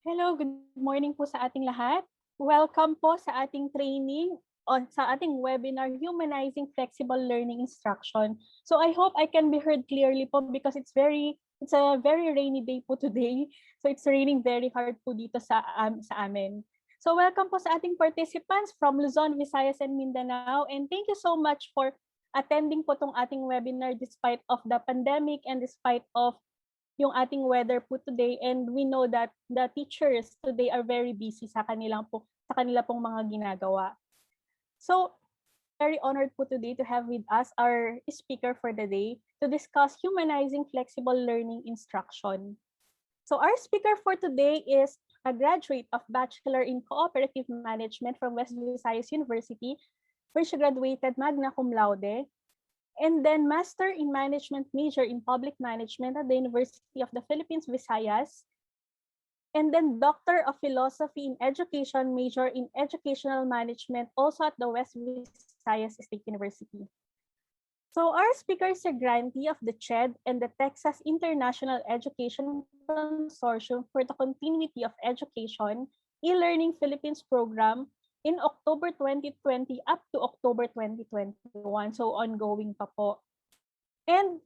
Hello, good morning po sa ating lahat. Welcome po sa ating training o sa ating webinar, Humanizing Flexible Learning Instruction. So I hope I can be heard clearly po because it's a very rainy day po today. So it's raining very hard po dito sa amin. So welcome po sa ating participants from Luzon, Visayas, and Mindanao. And thank you so much for attending po tong ating webinar despite of the pandemic and despite of yung ating weather po today, and we know that the teachers today are very busy sa kanila pong mga ginagawa. So, very honored po today to have with us our speaker for the day to discuss humanizing flexible learning instruction. So, our speaker for today is a graduate of Bachelor in Cooperative Management from West Visayas University, where she graduated magna cum laude, and then Master in Management major in Public Management at the University of the Philippines, Visayas, and then Doctor of Philosophy in Education major in Educational Management also at the West Visayas State University. So our speaker is a grantee of the CHED and the Texas International Education Consortium for the Continuity of Education e-Learning Philippines program in October 2020 up to October 2021. So ongoing pa po. And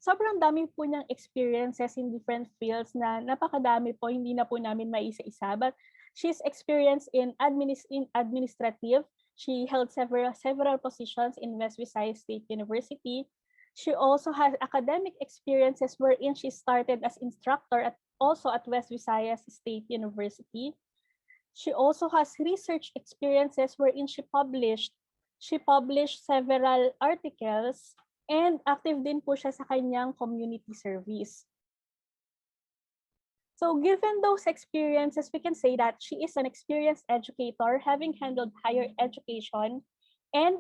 sobrang dami po niyang experiences in different fields na napakadami po, hindi na po namin maisa-isa. But she's experienced in administrative. She held several positions in West Visayas State University. She also has academic experiences wherein she started as instructor also at West Visayas State University. She also has research experiences wherein she published several articles, and active din po siya sa kanyang community service. So given those experiences, we can say that she is an experienced educator having handled higher education and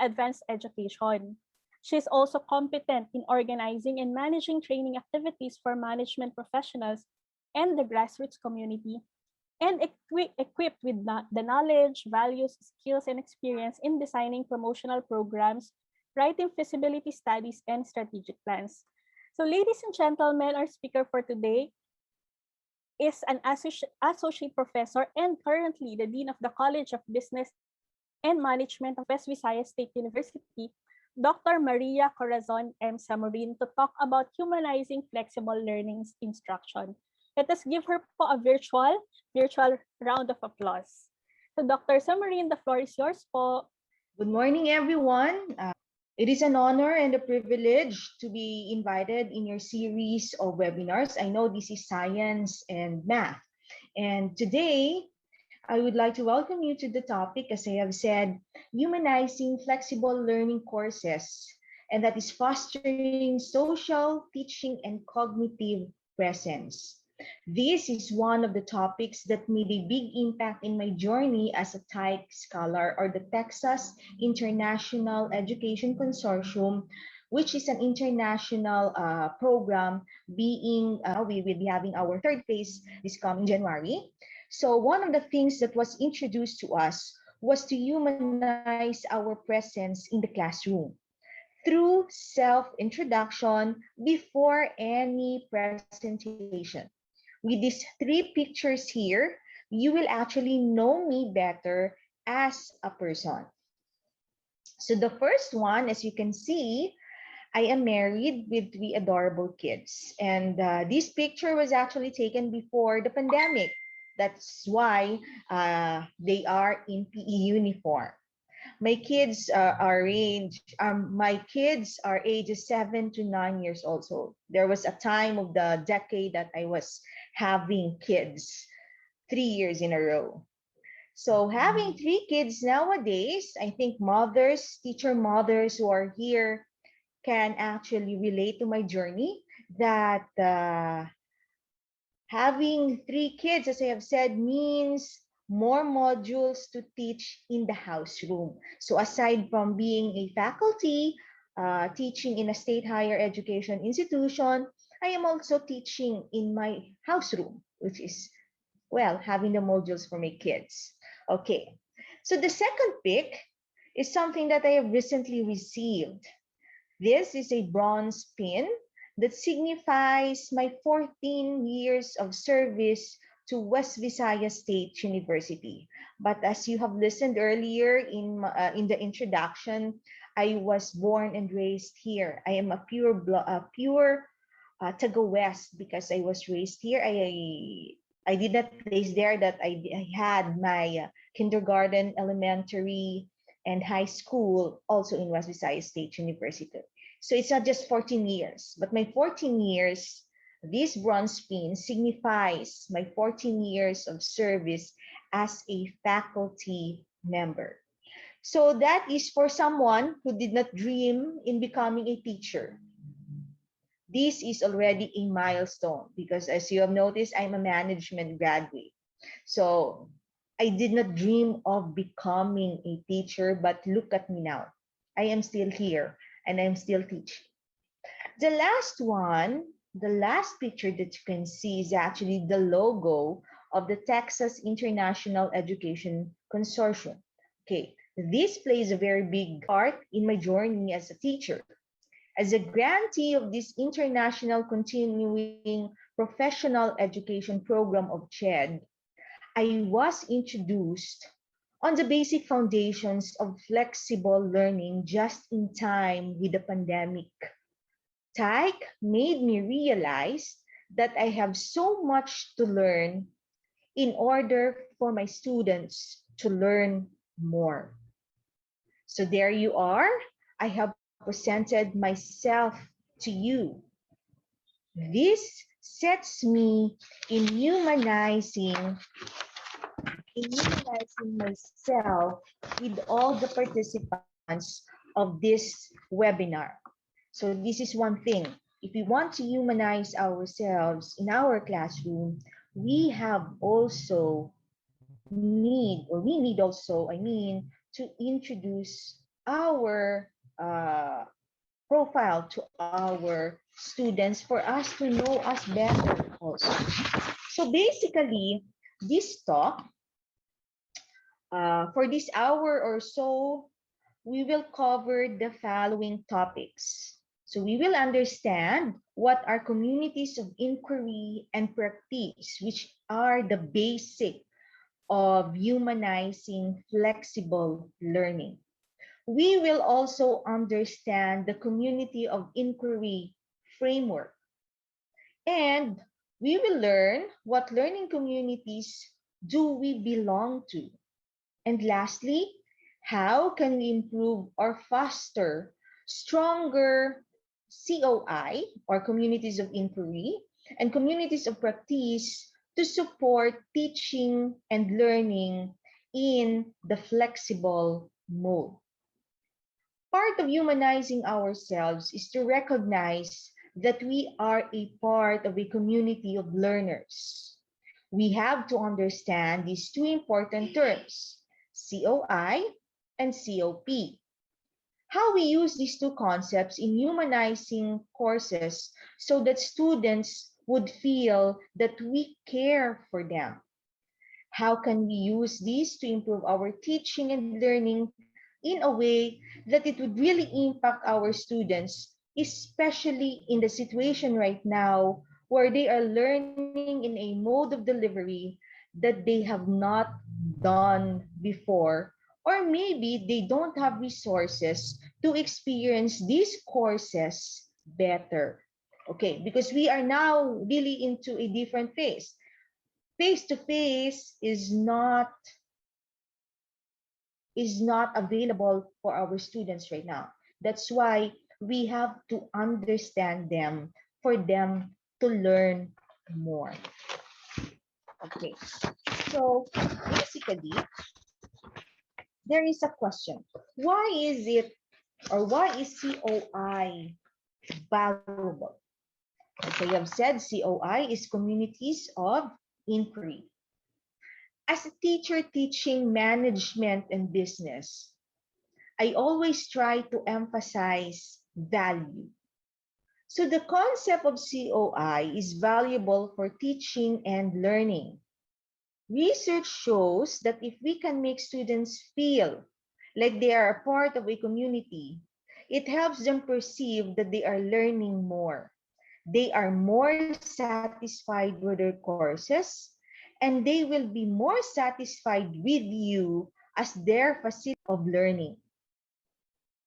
advanced education. She is also competent in organizing and managing training activities for management professionals and the grassroots community, and equipped with the knowledge, values, skills, and experience in designing promotional programs, writing feasibility studies, and strategic plans. So ladies and gentlemen, our speaker for today is an associate professor and currently the Dean of the College of Business and Management of West Visayas State University, Dr. Maria Corazon M. Samurin, to talk about humanizing flexible learning instruction. Let us give her po a virtual round of applause. So Dr. Samurin, the floor is yours po. Good morning, everyone. It is an honor and a privilege to be invited in your series of webinars. I know this is science and math. And today, I would like to welcome you to the topic, as I have said, humanizing flexible learning courses, and that is fostering social, teaching, and cognitive presence. This is one of the topics that made a big impact in my journey as a TIC scholar, or the Texas International Education Consortium, which is an international program we will be having our third phase this coming January. So one of the things that was introduced to us was to humanize our presence in the classroom through self-introduction before any presentation. With these three pictures here, you will actually know me better as a person. So the first one, as you can see, I am married with three adorable kids. And this picture was actually taken before the pandemic. That's why they are in PE uniform. My kids are ages 7 to 9 years old. So there was a time of the decade that I was having kids 3 years in a row. So having three kids nowadays, I think teacher mothers who are here can actually relate to my journey, that having three kids, as I have said, means more modules to teach in the house room. So aside from being a faculty, teaching in a state higher education institution, I am also teaching in my house room, which is, well, having the modules for my kids. Okay, so the second pick is something that I have recently received. This is a bronze pin that signifies my 14 years of service to West Visayas State University. But as you have listened earlier in the introduction, I was born and raised here. I am a pure Taga West because I was raised here. I did not place there that I had my kindergarten, elementary, and high school also in West Visayas State University. So it's not just 14 years, but my 14 years, this bronze pin signifies my 14 years of service as a faculty member. So that is for someone who did not dream in becoming a teacher. This is already a milestone because, as you have noticed, I'm a management graduate. So I did not dream of becoming a teacher, but look at me now. I am still here and I'm still teaching. The last one, the last picture that you can see is actually the logo of the Texas International Education Consortium. Okay, this plays a very big part in my journey as a teacher. As a grantee of this International Continuing Professional Education Program of CHED, I was introduced on the basic foundations of flexible learning just in time with the pandemic. TIC made me realize that I have so much to learn in order for my students to learn more. So there you are. I have presented myself to you. This sets me in humanizing myself with all the participants of this webinar. So this is one thing. If we want to humanize ourselves in our classroom, we have also we need also, to introduce our profile to our students for us to know us better also. So basically, this talk, for this hour or so, we will cover the following topics. So we will understand what are communities of inquiry and practice, which are the basic of humanizing flexible learning. We will also understand the community of inquiry framework, and we will learn what learning communities do we belong to. And lastly, how can we improve or foster stronger COI or communities of inquiry and communities of practice to support teaching and learning in the flexible mode? Part of humanizing ourselves is to recognize that we are a part of a community of learners. We have to understand these two important terms, COI and COP. How we use these two concepts in humanizing courses so that students would feel that we care for them. How can we use these to improve our teaching and learning in a way that it would really impact our students, especially in the situation right now where they are learning in a mode of delivery that they have not done before, or maybe they don't have resources to experience these courses better. Okay, because we are now really into a different phase. Face to face is not available for our students right now. That's why we have to understand them for them to learn more. Okay, so basically, there is a question. Why is it, or why is COI valuable? As I have said, COI is communities of inquiry. As a teacher teaching management and business, I always try to emphasize value. So the concept of COI is valuable for teaching and learning. Research shows that if we can make students feel like they are a part of a community, it helps them perceive that they are learning more. They are more satisfied with their courses, and they will be more satisfied with you as their facility of learning.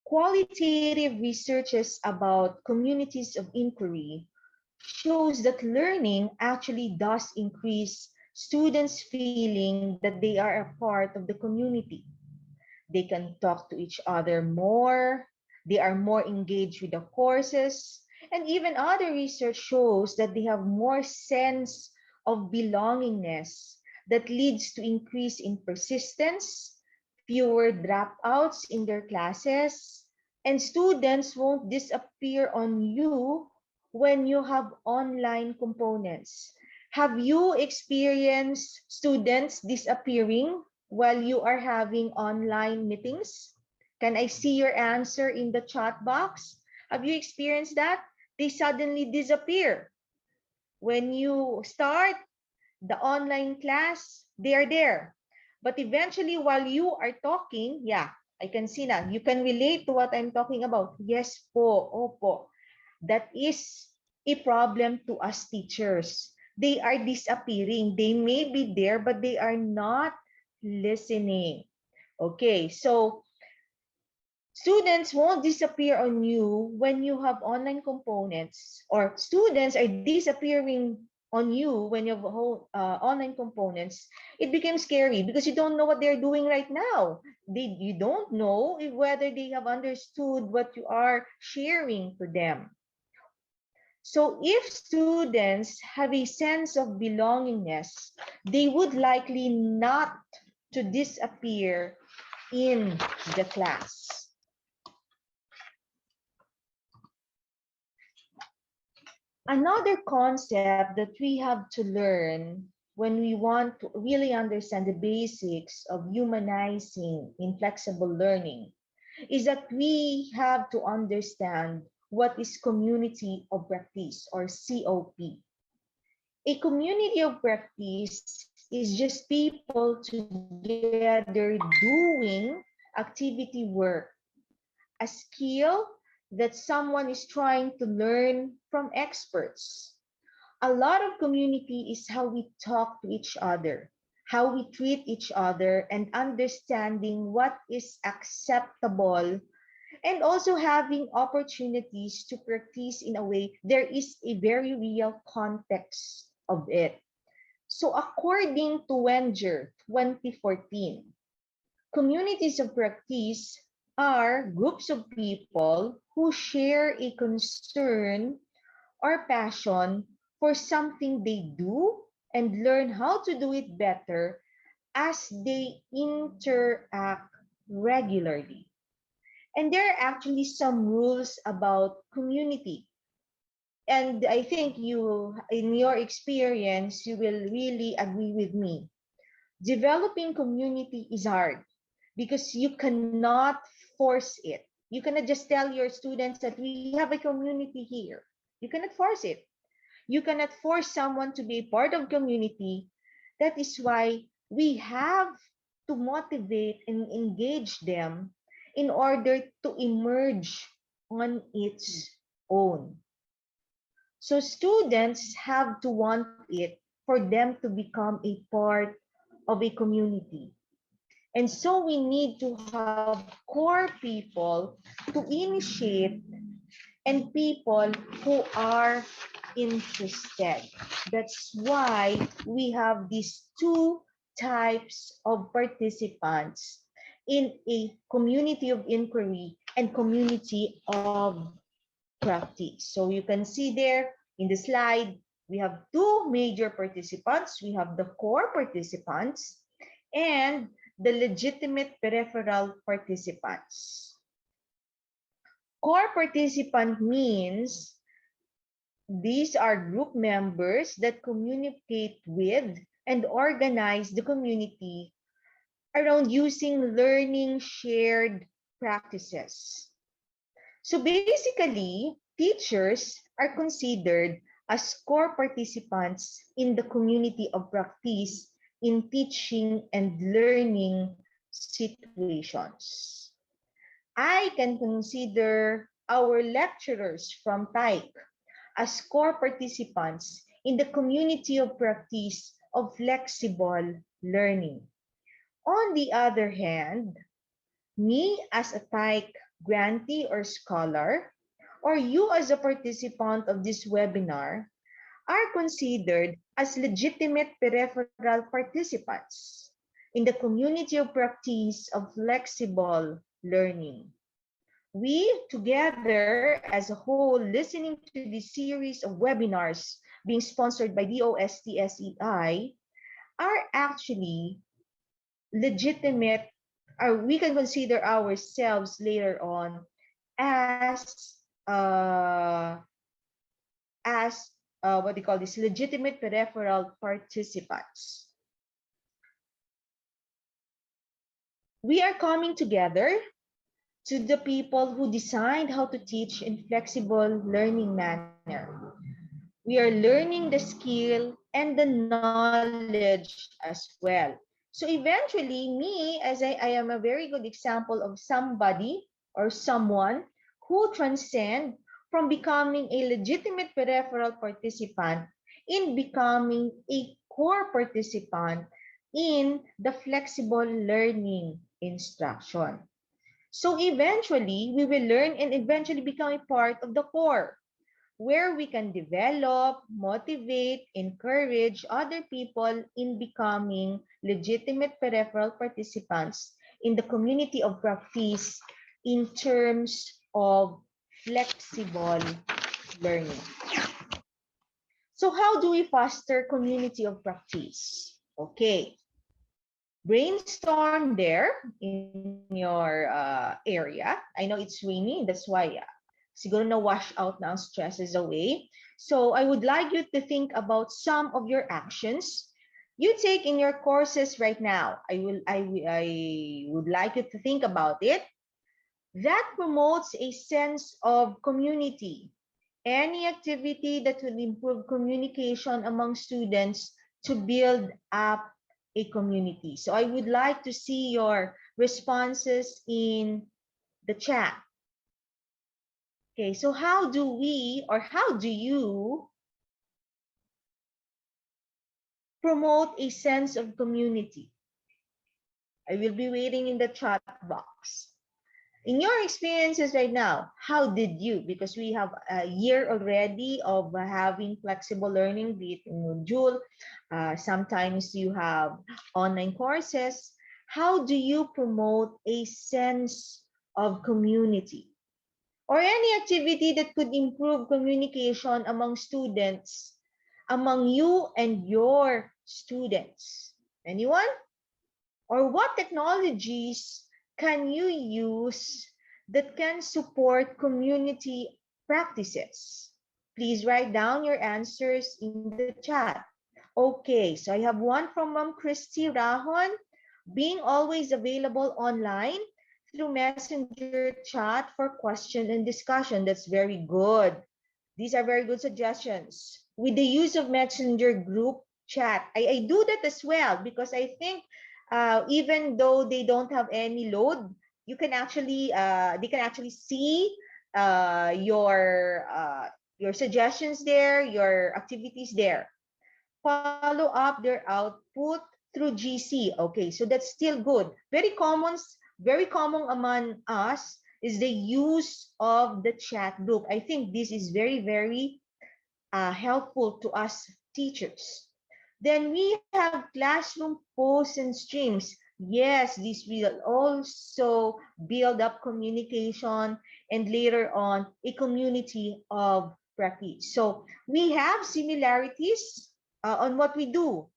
Qualitative researches about communities of inquiry shows that learning actually does increase students' feeling that they are a part of the community. They can talk to each other more, they are more engaged with the courses, and even other research shows that they have more sense of belongingness that leads to increase in persistence, fewer dropouts in their classes, and students won't disappear on you when you have online components. Have you experienced students disappearing while you are having online meetings? Can I see your answer in the chat box? Have you experienced that? They suddenly disappear. When you start the online class, they are there. But eventually, while you are talking, yeah, I can see now. You can relate to what I'm talking about. Yes po, opo. That is a problem to us teachers. They are disappearing. They may be there, but they are not listening. Okay, so students won't disappear on you when you have online components, or students are disappearing on you when you have online components. It becomes scary because you don't know what they're doing right now. You don't know whether they have understood what you are sharing to them. So if students have a sense of belongingness, they would likely not to disappear in the class. Another concept that we have to learn when we want to really understand the basics of humanizing in flexible learning is that we have to understand what is community of practice, or COP. A community of practice is just people together doing activity work, a skill that someone is trying to learn from experts. A lot of community is how we talk to each other, how we treat each other, and understanding what is acceptable, and also having opportunities to practice in a way there is a very real context of it. So according to Wenger 2014, communities of practice are groups of people who share a concern or passion for something they do and learn how to do it better as they interact regularly. And there are actually some rules about community. And I think you, in your experience, you will really agree with me. Developing community is hard because you cannot force it. You cannot just tell your students that we have a community here. You cannot force it. You cannot force someone to be a part of community. That is why we have to motivate and engage them in order to emerge on its own. So students have to want it for them to become a part of a community. And so we need to have core people to initiate and people who are interested. That's why we have these two types of participants in a community of inquiry and community of practice. So you can see there in the slide, we have two major participants. We have the core participants and the legitimate peripheral participants. Core participant means these are group members that communicate with and organize the community around using learning shared practices. So basically, teachers are considered as core participants in the community of practice in teaching and learning situations. I can consider our lecturers from TAIC as core participants in the community of practice of flexible learning. On the other hand, me as a TIC grantee or scholar, or you as a participant of this webinar, are considered as legitimate peripheral participants in the community of practice of flexible learning. We, together as a whole, listening to this series of webinars being sponsored by DOSTSEI, are actually legitimate, or we can consider ourselves later on as as what they call this, legitimate peripheral participants. We are coming together to the people who designed how to teach in flexible learning manner. We are learning the skill and the knowledge as well. So eventually, me, as I am a very good example of somebody or someone who transcend from becoming a legitimate peripheral participant in becoming a core participant in the flexible learning instruction. So eventually, we will learn and eventually become a part of the core, where we can develop, motivate, encourage other people in becoming legitimate peripheral participants in the community of practice in terms of flexible learning. So how do we foster community of practice? Okay, brainstorm there in your area. I know it's rainy, that's why siguro na wash out na ang stresses away. So I would like you to think about some of your actions you take in your courses right now. I would like you to think about it. That promotes a sense of community. Any activity that will improve communication among students to build up a community. So I would like to see your responses in the chat. Okay, so how do we, or how do you promote a sense of community? I will be waiting in the chat box. In your experiences right now, how did you, because we have a year already of having flexible learning, be it in module, sometimes you have online courses, how do you promote a sense of community? Or any activity that could improve communication among students, among you and your students? Anyone? Or what technologies can you use that can support community practices? Please write down your answers in the chat. Okay, so I have one from Ma'am Christy Rahon, being always available online through Messenger chat for question and discussion. That's very good. These are very good suggestions. With the use of Messenger group chat, I do that as well because I think even though they don't have any load, you can actually they can actually see your suggestions there, your activities there. Follow up their output through GC. Okay, so that's still good. Very common among us is the use of the chat group. I think this is very helpful to us teachers. Then we have classroom posts and streams. Yes, this will also build up communication and later on a community of practice. So we have similarities on what we do.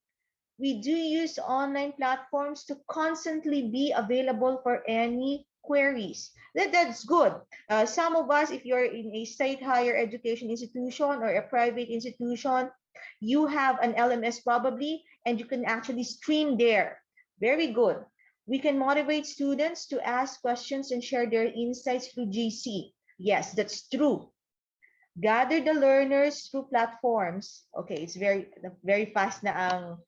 We do use online platforms to constantly be available for any queries. That's good. Some of us, if you're in a state higher education institution or a private institution, you have an LMS probably, and you can actually stream there. Very good. We can motivate students to ask questions and share their insights through GC. Yes, that's true. Gather the learners through platforms. Okay, it's very fast na ang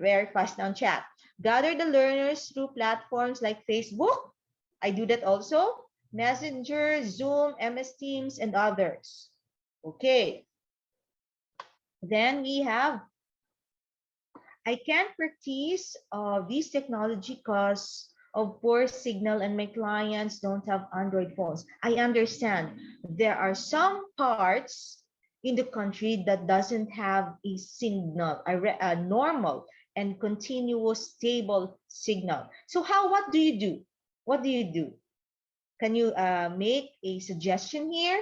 very fast na ang chat. Gather the learners through platforms like Facebook. I do that also. Messenger, Zoom, MS Teams, and others. Okay. Then we have, I can't practice this technology because of poor signal and my clients don't have Android phones. I understand there are some parts in the country that doesn't have a signal, a normal and continuous stable signal. So what do you do? What do you do? Can you make a suggestion here?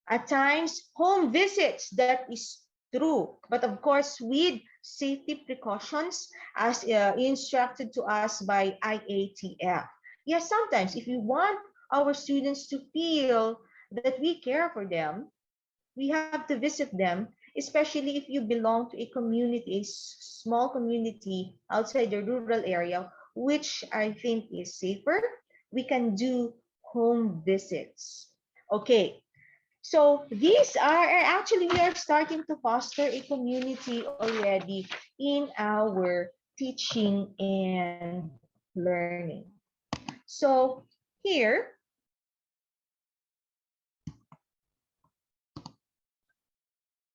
At times, home visits, that is true. But of course, with safety precautions as instructed to us by IATF. Yes, sometimes if we want our students to feel that we care for them, we have to visit them, especially if you belong to a community, a small community outside the rural area, which I think is safer. We can do home visits. Okay, so these are actually, we are starting to foster a community already in our teaching and learning. So here,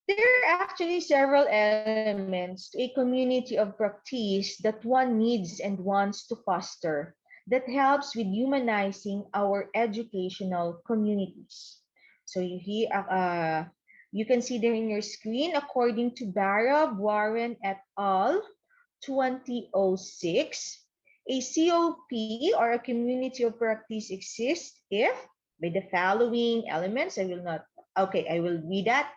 there are actually several elements to a community of practice that one needs and wants to foster that helps with humanizing our educational communities. So you can see there in your screen, according to Barab, Warren et al. 2006, a COP or a community of practice exists if by the following elements, I will read that.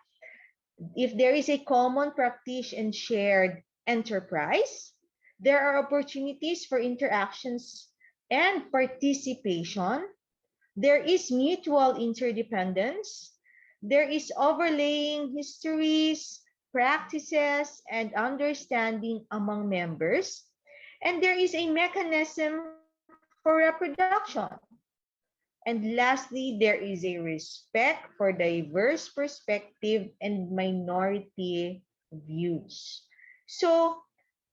If there is a common practice and shared enterprise, there are opportunities for interactions and participation. There is mutual interdependence. There is overlaying histories, practices, and understanding among members. And there is a mechanism for reproduction. And lastly, there is a respect for diverse perspective and minority views. So,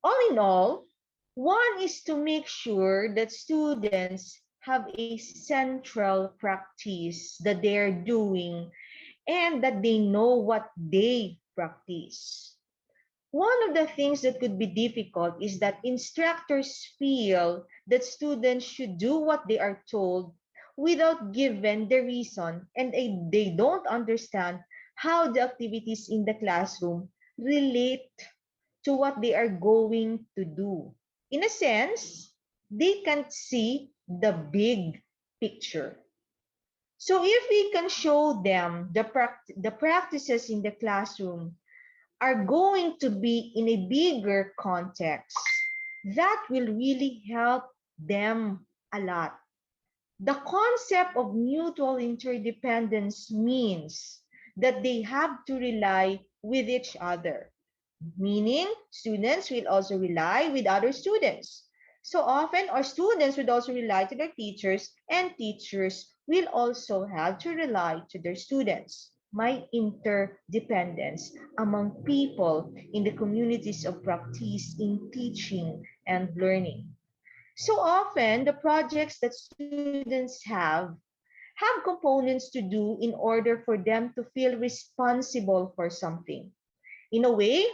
all in all, one is to make sure that students have a central practice that they're doing and that they know what they practice. One of the things that could be difficult is that instructors feel that students should do what they are told without given the reason, and they don't understand how the activities in the classroom relate to what they are going to do. In a sense, they can't see the big picture. So if we can show them the practices in the classroom are going to be in a bigger context, that will really help them a lot. The concept of mutual interdependence means that they have to rely with each other, meaning students will also rely with other students. So often, our students would also rely to their teachers, and teachers will also have to rely to their students. My interdependence among people in the communities of practice in teaching and learning. So often, the projects that students have components to do in order for them to feel responsible for something. In a way,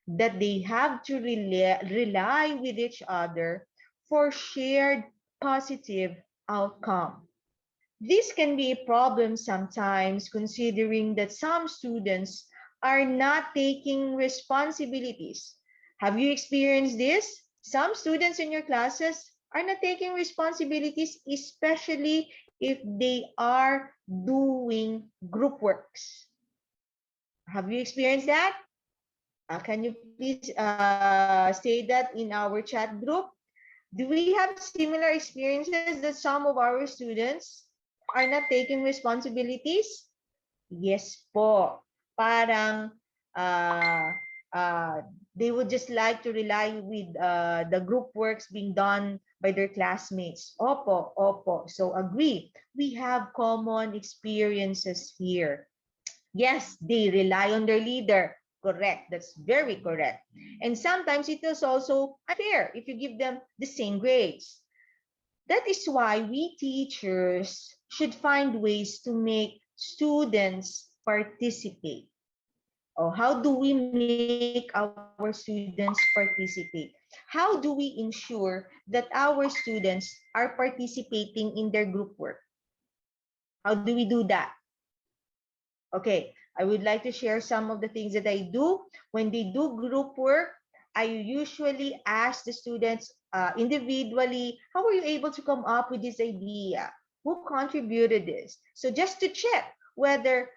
that they have to rely with each other for shared positive outcome. This can be a problem sometimes considering that some students are not taking responsibilities. Have you experienced this? Some students in your classes are not taking responsibilities, especially if they are doing group works. Have you experienced that? Can you please say that in our chat group? Do we have similar experiences that some of our students are not taking responsibilities? Yes po. Parang uh, uh, they would just like to rely with the group works being done by their classmates. Opo, opo. So agree. We have common experiences here. Yes, they rely on their leader. Correct. That's very correct. And sometimes it is also unfair if you give them the same grades. That is why we teachers should find ways to make students participate? Or how do we make our students participate? How do we ensure that our students are participating in their group work? How do we do that? Okay, I would like to share some of the things that I do. When they do group work, I usually ask the students individually, how were you able to come up with this idea? Who contributed this? So just to check whether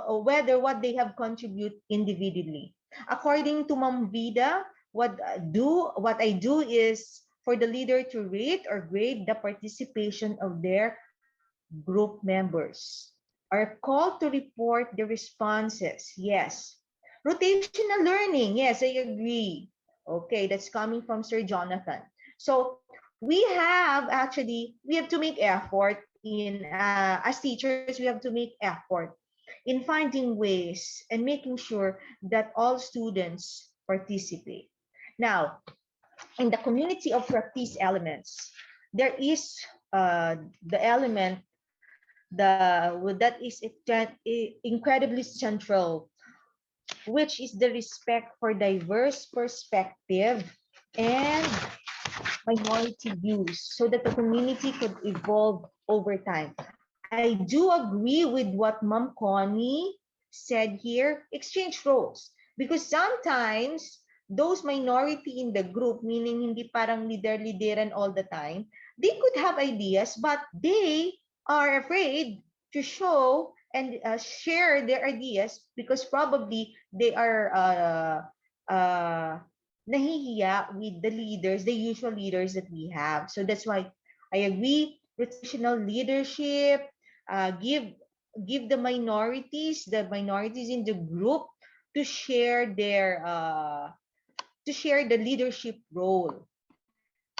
whether what they have contributed individually. According to Mom Vida, what I do is for the leader to rate or grade the participation of their group members, are called to report the responses. Yes. Rotational learning. Yes, I agree. Okay, that's coming from Sir Jonathan. So we have actually, we have to make effort as teachers, we have to make effort in finding ways and making sure that all students participate. Now, in the community of practice elements, there is the element that is incredibly central, which is the respect for diverse perspective and minority views so that the community could evolve over time. I do agree with what Mom Connie said here, exchange roles. Because sometimes those minority in the group, meaning hindi parang leader-leaderan all the time, they could have ideas, but they are afraid to show and share their ideas because probably they are uh, nahihiya with the leaders, the usual leaders that we have. So that's why I agree, rotational leadership, give the minorities in the group to share their to share the leadership role.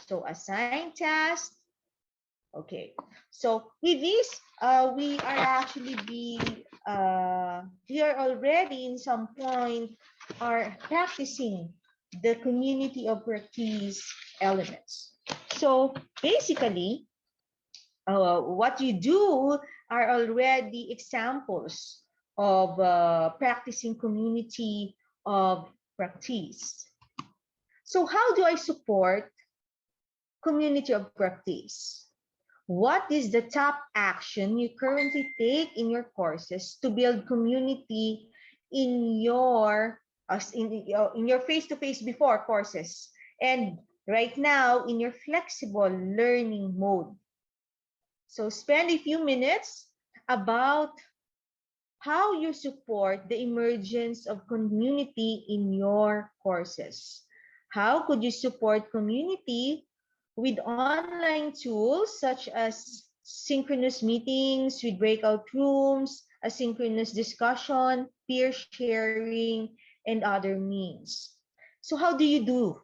So assign tasks. Okay. So with this, we are actually we are already in some point are practicing the community of practice elements. So basically, what you do are already examples of practicing community of practice. So how do I support community of practice? What is the top action you currently take in your courses to build community in your face-to-face before courses and right now in your flexible learning mode? So spend a few minutes about how you support the emergence of community in your courses. How could you support community with online tools such as synchronous meetings with breakout rooms, asynchronous discussion, peer sharing, and other means? So how do you do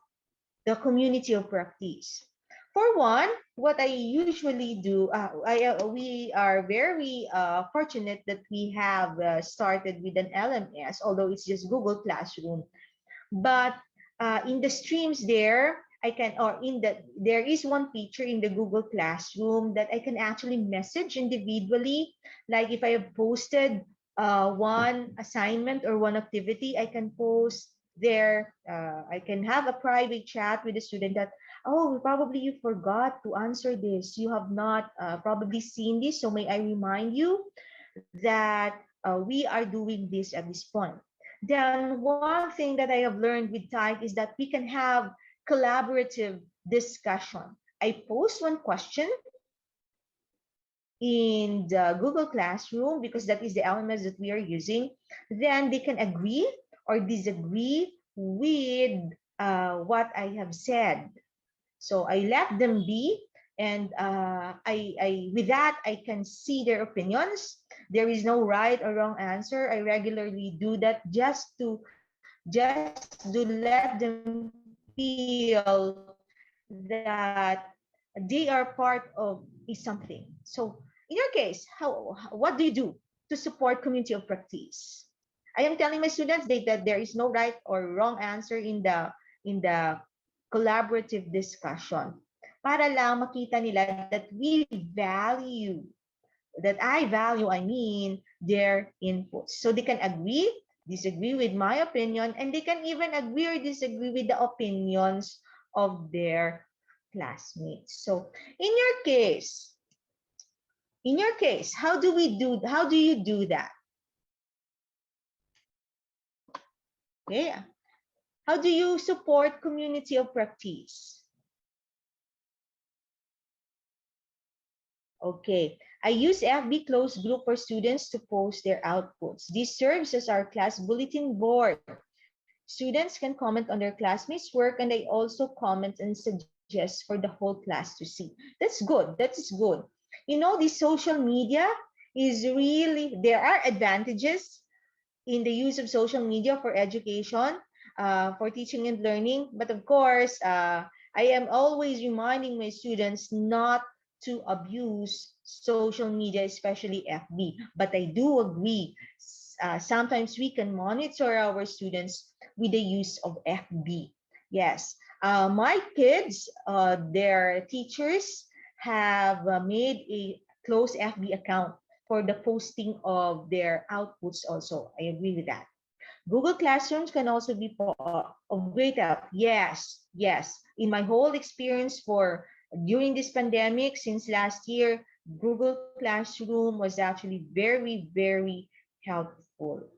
the community of practice? For one, what I usually do, we are very fortunate that we have started with an LMS, although it's just Google Classroom. But in the streams there, I can, or in the, there is one feature in the Google Classroom that I can actually message individually. Like if I have posted one assignment or one activity, I can post there. I can have a private chat with the student that, oh, probably you forgot to answer this. You have not probably seen this. So may I remind you that we are doing this at this point. Then one thing that I have learned with Type is that we can have collaborative discussion. I post one question in the Google Classroom because that is the LMS that we are using. Then they can agree or disagree with what I have said. So I let them be, and with that I can see their opinions. There is no right or wrong answer. I regularly do that just to let them feel that they are part of a something. So in your case, what do you do to support community of practice? I am telling my students that there is no right or wrong answer in the collaborative discussion para lang makita nila that we value, that I value, I mean, their inputs. So they can agree, disagree with my opinion, and they can even agree or disagree with the opinions of their classmates. So in your case, how do you do that? Okay. How do you support community of practice? Okay. I use FB closed group for students to post their outputs. This serves as our class bulletin board. Students can comment on their classmates' work, and I also comment and suggest for the whole class to see. That's good. That is good. You know, the social media is really, there are advantages in the use of social media for education, for teaching and learning. But of course, I am always reminding my students not to abuse social media, especially FB. But I do agree, sometimes we can monitor our students with the use of FB. Yes. My kids, their teachers have made a close FB account for the posting of their outputs also. I agree with that. Google Classrooms can also be of great help. Yes, yes. In my whole experience for during this pandemic since last year, Google Classroom was actually very, very helpful.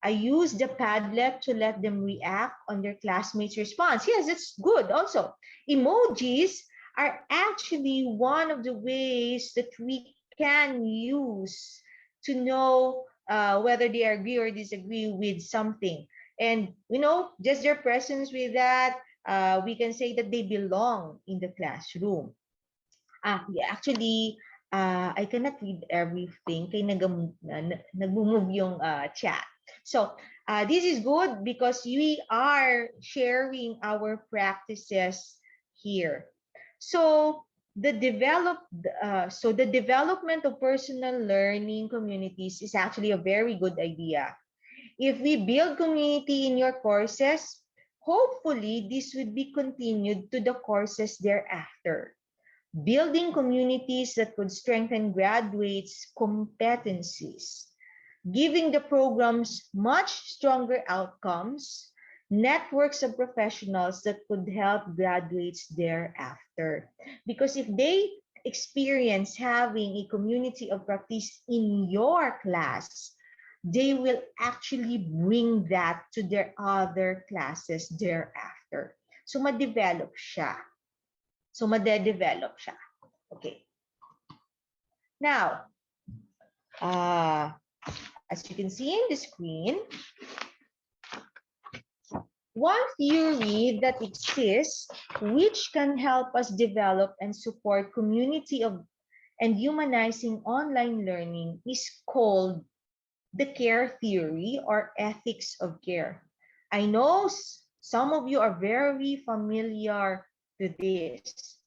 I use the Padlet to let them react on their classmates' response. Yes, it's good also. Emojis are actually one of the ways that we can use to know whether they agree or disagree with something. And, you know, just their presence with that, we can say that they belong in the classroom. Yeah, actually, I cannot read everything kaya nag-move yung chat. So, this is good because we are sharing our practices here. So, the development of personal learning communities is actually a very good idea. If we build community in your courses, hopefully this would be continued to the courses thereafter. Building communities that could strengthen graduates' competencies, giving the programs much stronger outcomes, networks of professionals that could help graduates thereafter. Because if they experience having a community of practice in your class, they will actually bring that to their other classes thereafter. So, ma-develop siya. So, ma-develop siya. Okay. Now, as you can see in the screen, one theory that exists which can help us develop and support community of and humanizing online learning is called the care theory or ethics of care. I know some of you are very familiar to this.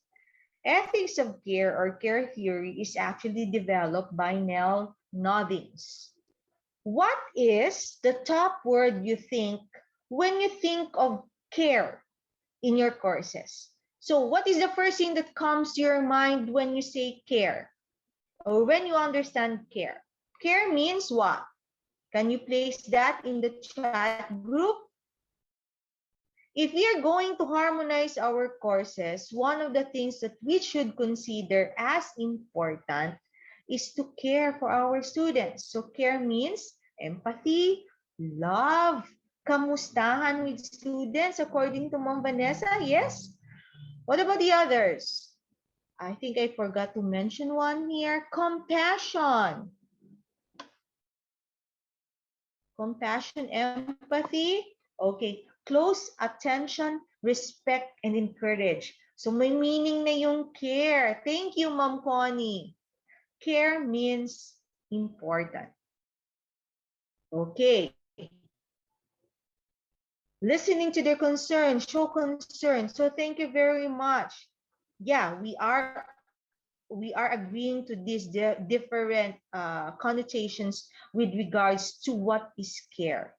Ethics of care or care theory is actually developed by Nell Noddings. What is the top word you think when you think of care in your courses? So what is the first thing that comes to your mind when you say care or when you understand care? Care means what? Can you place that in the chat group? If we are going to harmonize our courses, one of the things that we should consider as important is to care for our students. So care means empathy, love, kamustahan with students according to Mom Vanessa. Yes? What about the others? I think I forgot to mention one here. Compassion. Compassion, empathy. Okay. Close attention, respect, and encourage. So may meaning na yung care. Thank you, Ma'am Connie. Care means important. Okay. Listening to their concerns, show concern. So thank you very much. Yeah, we are agreeing to these different connotations with regards to what is care.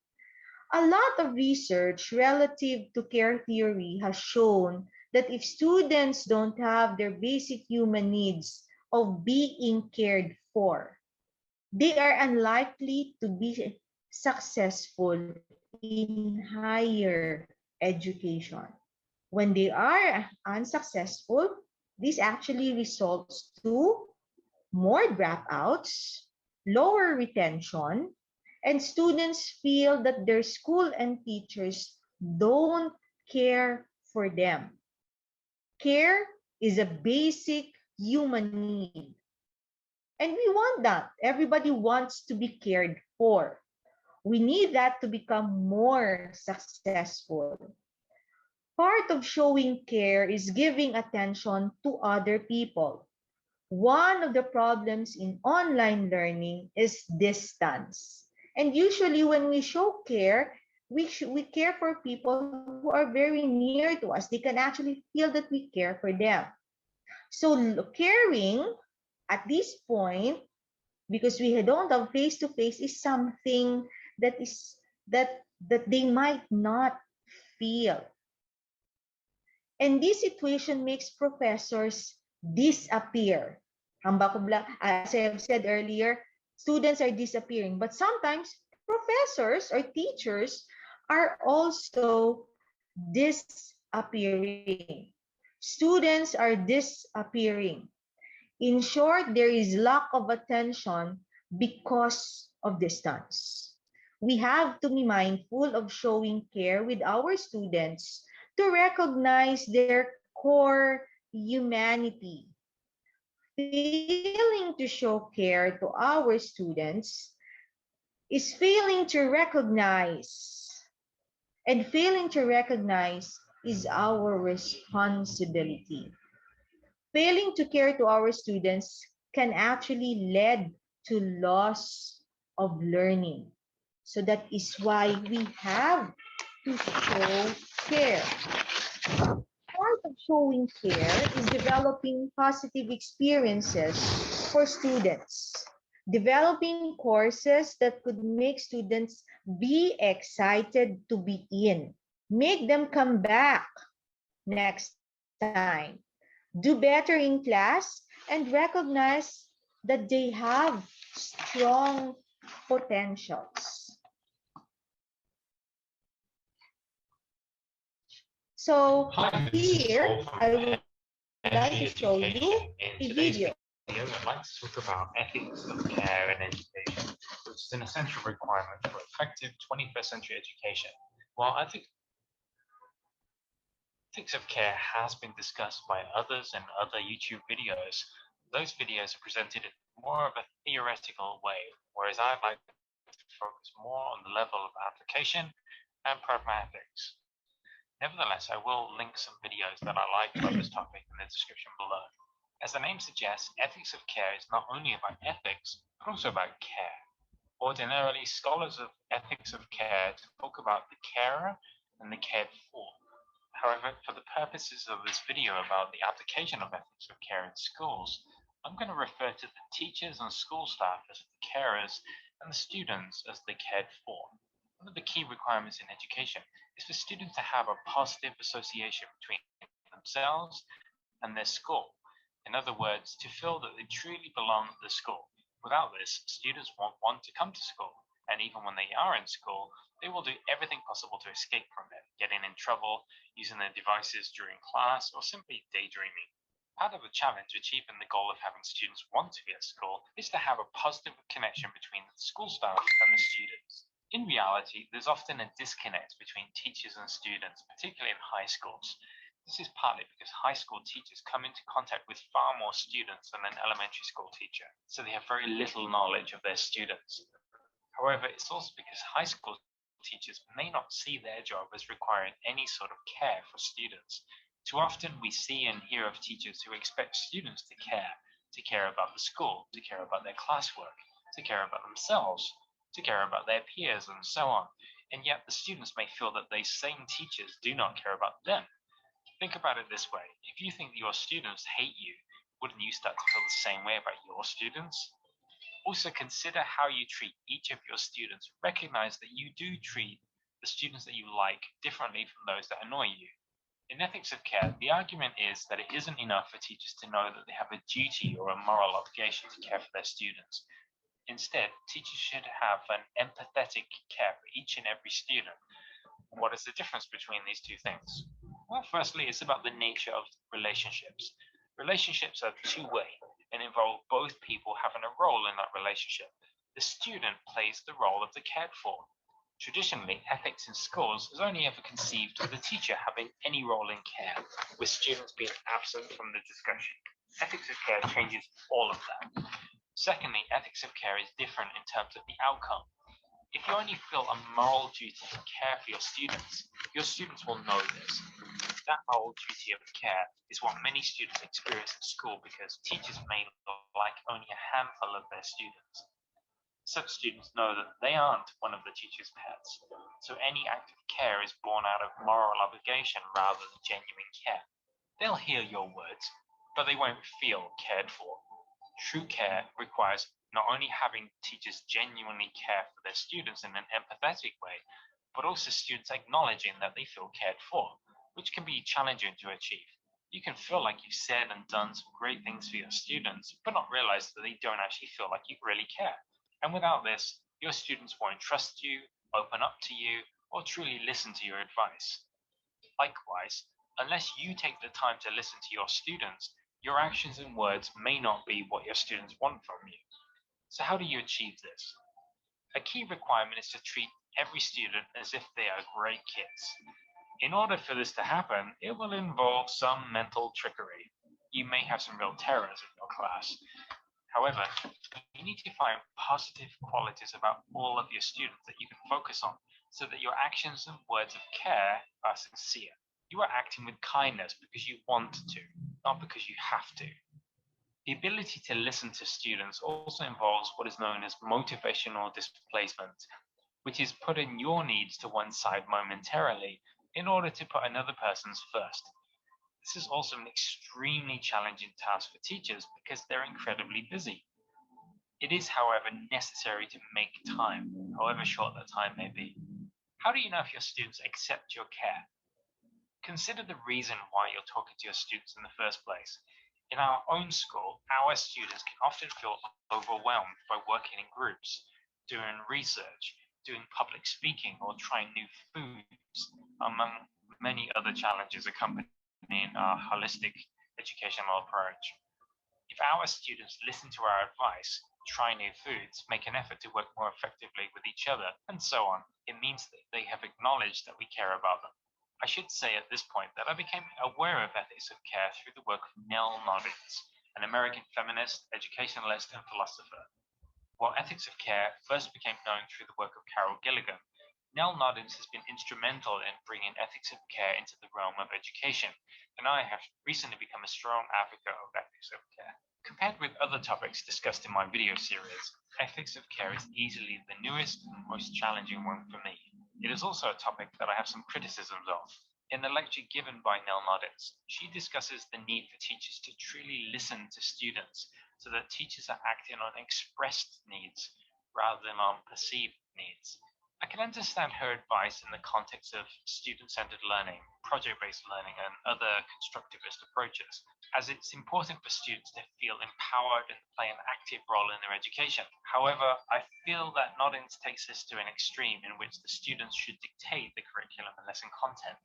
A lot of research relative to care theory has shown that if students don't have their basic human needs of being cared for, they are unlikely to be successful in higher education. When they are unsuccessful, this actually results to more dropouts, lower retention, and students feel that their school and teachers don't care for them. Care is a basic human need. And we want that. Everybody wants to be cared for. We need that to become more successful. Part of showing care is giving attention to other people. One of the problems in online learning is distance. And usually when we show care, we care for people who are very near to us. They can actually feel that we care for them. So caring at this point, because we don't have face to face, is something that is that they might not feel. And this situation makes professors disappear. As I have said earlier, students are disappearing, but sometimes professors or teachers are also disappearing. Students are disappearing. In short, there is lack of attention because of distance. We have to be mindful of showing care with our students to recognize their core humanity. Failing to show care to our students is failing to recognize, and failing to recognize is our responsibility. Failing to care to our students can actually lead to loss of learning. So that is why we have to show care. Part of showing care is developing positive experiences for students. Developing courses that could make students be excited to be in. Make them come back next time. Do better in class and recognize that they have strong potentials. So Hi, this is here Paul from I would like to show you Energy a Education. video. In today's video, I'd like to talk about ethics of care in education, which is an essential requirement for effective 21st century education. While ethics of care has been discussed by others in other YouTube videos, those videos are presented in more of a theoretical way, whereas I'd like to focus more on the level of application and pragmatics. Nevertheless, I will link some videos that I like about this topic in the description below. As the name suggests, ethics of care is not only about ethics, but also about care. Ordinarily, scholars of ethics of care talk about the carer and the cared for. However, for the purposes of this video about the application of ethics of care in schools, I'm going to refer to the teachers and school staff as the carers and the students as the cared for. One of the key requirements in education is for students to have a positive association between themselves and their school. In other words, to feel that they truly belong at the school. Without this, students won't want to come to school, and even when they are in school, they will do everything possible to escape from it, getting in trouble, using their devices during class, or simply daydreaming. Part of the challenge achieving the goal of having students want to be at school is to have a positive connection between the school staff and the students. In reality, there's often a disconnect between teachers and students, particularly in high schools. This is partly because high school teachers come into contact with far more students than an elementary school teacher, so they have very little knowledge of their students. However, it's also because high school teachers may not see their job as requiring any sort of care for students. Too often we see and hear of teachers who expect students to care about the school, to care about their classwork, to care about themselves, to care about their peers, and so on. And yet the students may feel that these same teachers do not care about them. Think about it this way. If you think that your students hate you, wouldn't you start to feel the same way about your students? Also consider how you treat each of your students. Recognize that you do treat the students that you like differently from those that annoy you. In ethics of care, the argument is that it isn't enough for teachers to know that they have a duty or a moral obligation to care for their students. Instead, teachers should have an empathetic care for each and every student. What is the difference between these two things? Well, firstly, it's about the nature of relationships. Relationships are two-way and involve both people having a role in that relationship. The student plays the role of the cared for. Traditionally, ethics in schools is only ever conceived of the teacher having any role in care, with students being absent from the discussion. Ethics of care changes all of that. Secondly, ethics of care is different in terms of the outcome. If you only feel a moral duty to care for your students will know this. That moral duty of care is what many students experience in school because teachers may like only a handful of their students. Such students know that they aren't one of the teacher's pets, so any act of care is born out of moral obligation rather than genuine care. They'll hear your words, but they won't feel cared for. True care requires not only having teachers genuinely care for their students in an empathetic way, but also students acknowledging that they feel cared for, which can be challenging to achieve. You can feel like you've said and done some great things for your students, but not realize that they don't actually feel like you really care. And without this, your students won't trust you, open up to you, or truly listen to your advice. Likewise, unless you take the time to listen to your students, your actions and words may not be what your students want from you. So how do you achieve this? A key requirement is to treat every student as if they are great kids. In order for this to happen, it will involve some mental trickery. You may have some real terrors in your class. However, you need to find positive qualities about all of your students that you can focus on so that your actions and words of care are sincere. You are acting with kindness because you want to, not because you have to. The ability to listen to students also involves what is known as motivational displacement, which is putting your needs to one side momentarily in order to put another person's first. This is also an extremely challenging task for teachers because they're incredibly busy. It is, however, necessary to make time, however short that time may be. How do you know if your students accept your care? Consider the reason why you're talking to your students in the first place. In our own school, our students can often feel overwhelmed by working in groups, doing research, doing public speaking, or trying new foods, among many other challenges accompanying our holistic educational approach. If our students listen to our advice, try new foods, make an effort to work more effectively with each other, and so on, it means that they have acknowledged that we care about them. I should say at this point that I became aware of ethics of care through the work of Nell Noddings, an American feminist, educationalist, and philosopher. While ethics of care first became known through the work of Carol Gilligan, Nell Noddings has been instrumental in bringing ethics of care into the realm of education, and I have recently become a strong advocate of ethics of care. Compared with other topics discussed in my video series, ethics of care is easily the newest and most challenging one for me. It is also a topic that I have some criticisms of. In the lecture given by Nell Noddings, she discusses the need for teachers to truly listen to students so that teachers are acting on expressed needs rather than on perceived needs. I can understand her advice in the context of student-centered learning, project-based learning, and other constructivist approaches, as it's important for students to feel empowered and play an active role in their education. However, I feel that Noddings takes this to an extreme in which the students should dictate the curriculum and lesson content.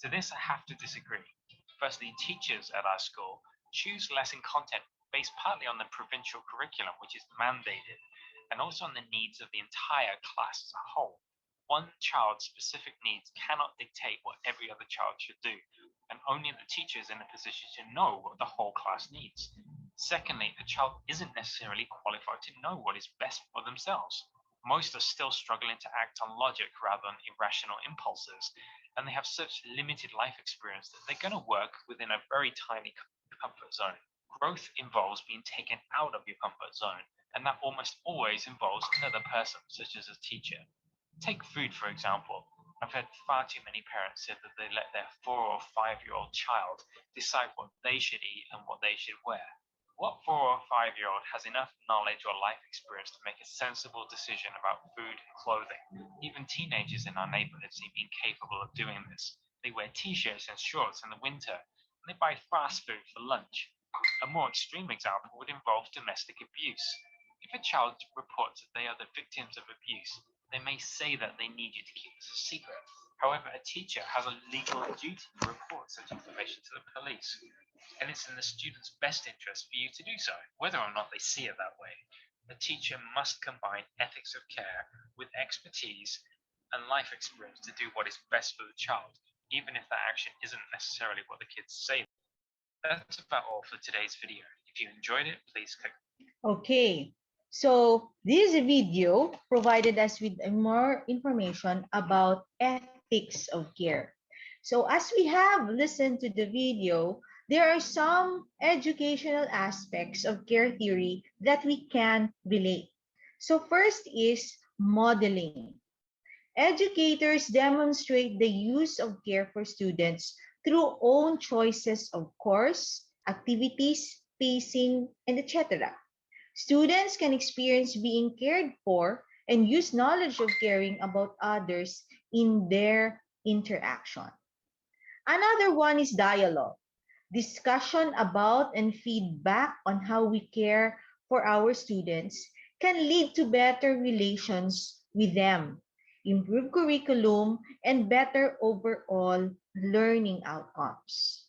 To this, I have to disagree. Firstly, teachers at our school choose lesson content based partly on the provincial curriculum, which is mandated, and also on the needs of the entire class as a whole. One child's specific needs cannot dictate what every other child should do, and only the teacher is in a position to know what the whole class needs. Secondly, a child isn't necessarily qualified to know what is best for themselves. Most are still struggling to act on logic rather than irrational impulses, and they have such limited life experience that they're going to work within a very tiny comfort zone. Growth involves being taken out of your comfort zone, and that almost always involves another person, such as a teacher. Take food, for example. I've heard far too many parents say that they let their 4 or 5-year-old child decide what they should eat and what they should wear. What 4 or 5-year-old has enough knowledge or life experience to make a sensible decision about food and clothing? Even teenagers in our neighborhood seem incapable of doing this. They wear t-shirts and shorts in the winter, and they buy fast food for lunch. A more extreme example would involve domestic abuse. If a child reports that they are the victims of abuse, they may say that they need you to keep this a secret. However, a teacher has a legal duty to report such information to the police, and it's in the student's best interest for you to do so, whether or not they see it that way. A teacher must combine ethics of care with expertise and life experience to do what is best for the child, even if that action isn't necessarily what the kids say. That's about all for today's video. If you enjoyed it, please click. Okay, so this video provided us with more information about ethics of care. So as we have listened to the video, there are some educational aspects of care theory that we can relate. So first is modeling. Educators demonstrate the use of care for students through own choices of course, activities, pacing, and etc. Students can experience being cared for and use knowledge of caring about others in their interaction. Another one is dialogue. Discussion about and feedback on how we care for our students can lead to better relations with them, improve curriculum, and better overall learning outcomes.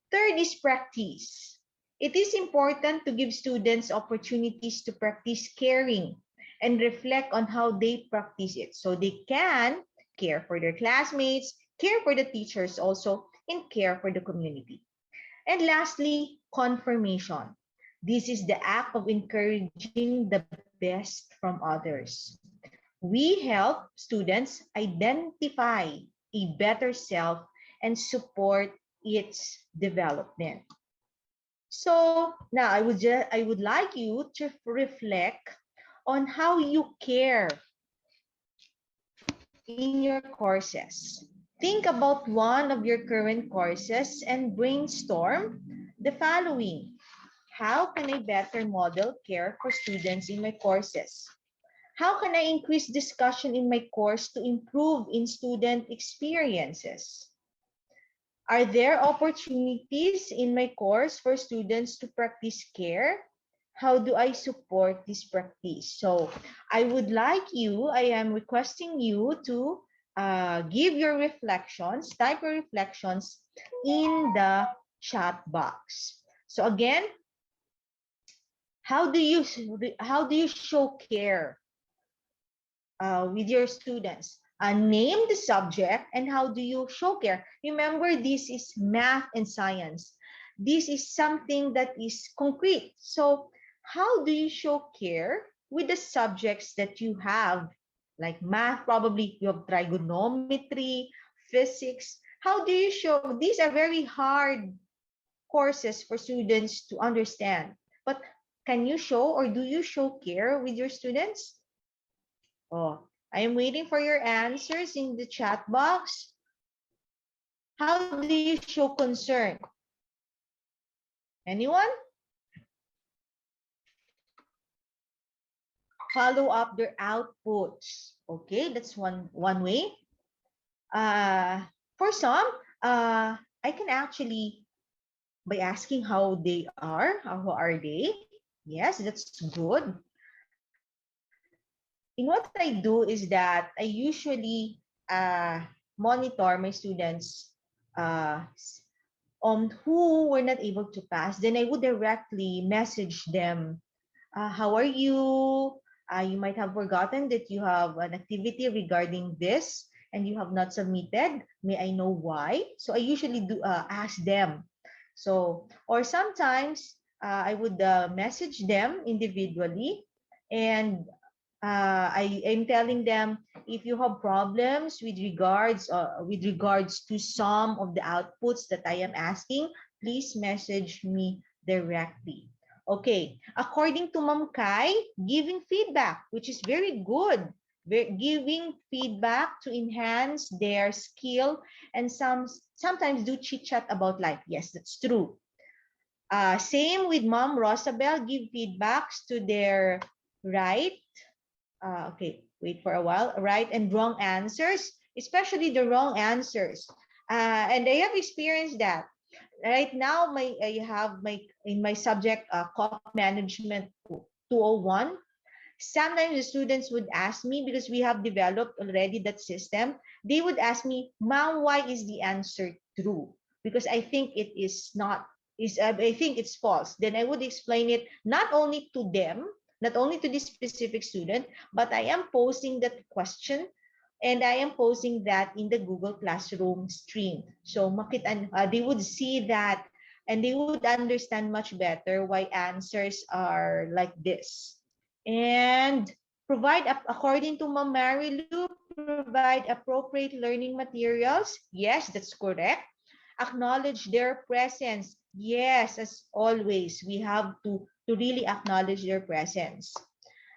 Third is practice. It is important to give students opportunities to practice caring and reflect on how they practice it so they can care for their classmates, care for the teachers also, and care for the community. And lastly, confirmation. This is the act of encouraging the best from others. We help students identify a better self and support its development. So now I would like you to reflect on how you care in your courses. Think about one of your current courses and brainstorm the following. How can I better model care for students in my courses? How can I increase discussion in my course to improve in student experiences? Are there opportunities in my course for students to practice care? How do I support this practice? So I am requesting you to give your reflections, type your reflections in the chat box. So again, how do you show care with your students? Name the subject and how do you show care? Remember, this is math and science. This is something that is concrete. So how do you show care with the subjects that you have? Like math, probably you have trigonometry, physics. How do you show? These are very hard courses for students to understand. But can you show or do you show care with your students? Oh, I am waiting for your answers in the chat box. How do you show concern? Anyone? Follow up their outputs. Okay, that's one way. For some, I can actually by asking how they are, how are they? Yes, that's good. In what I do is that I usually monitor my students uh, on who were not able to pass. Then I would directly message them, how are you? You might have forgotten that you have an activity regarding this and you have not submitted. May I know why? So I usually do ask them. So, or sometimes I would message them individually and I am telling them if you have problems with regards to some of the outputs that I am asking, please message me directly. Okay, according to Ma'am Kai, giving feedback, which is very good. Giving feedback to enhance their skill and sometimes do chit chat about life. Yes, that's true. Same with Mom Rosabel, give feedbacks to their right. Okay, wait for a while. Right and wrong answers, especially the wrong answers. And I have experienced that. Right now, I have my in my subject cop management 201. Sometimes the students would ask me, because we have developed already that system, they would ask me, Ma'am, why is the answer true? Because I think it is not, I think it's false. Then I would explain it not only to them, not only to this specific student, but I am posing that question and I am posing that in the Google Classroom stream. So they would see that and they would understand much better why answers are like this. And according to Ma'am Marilu, provide appropriate learning materials. Yes, that's correct. Acknowledge their presence. Yes, as always, we have to really acknowledge their presence.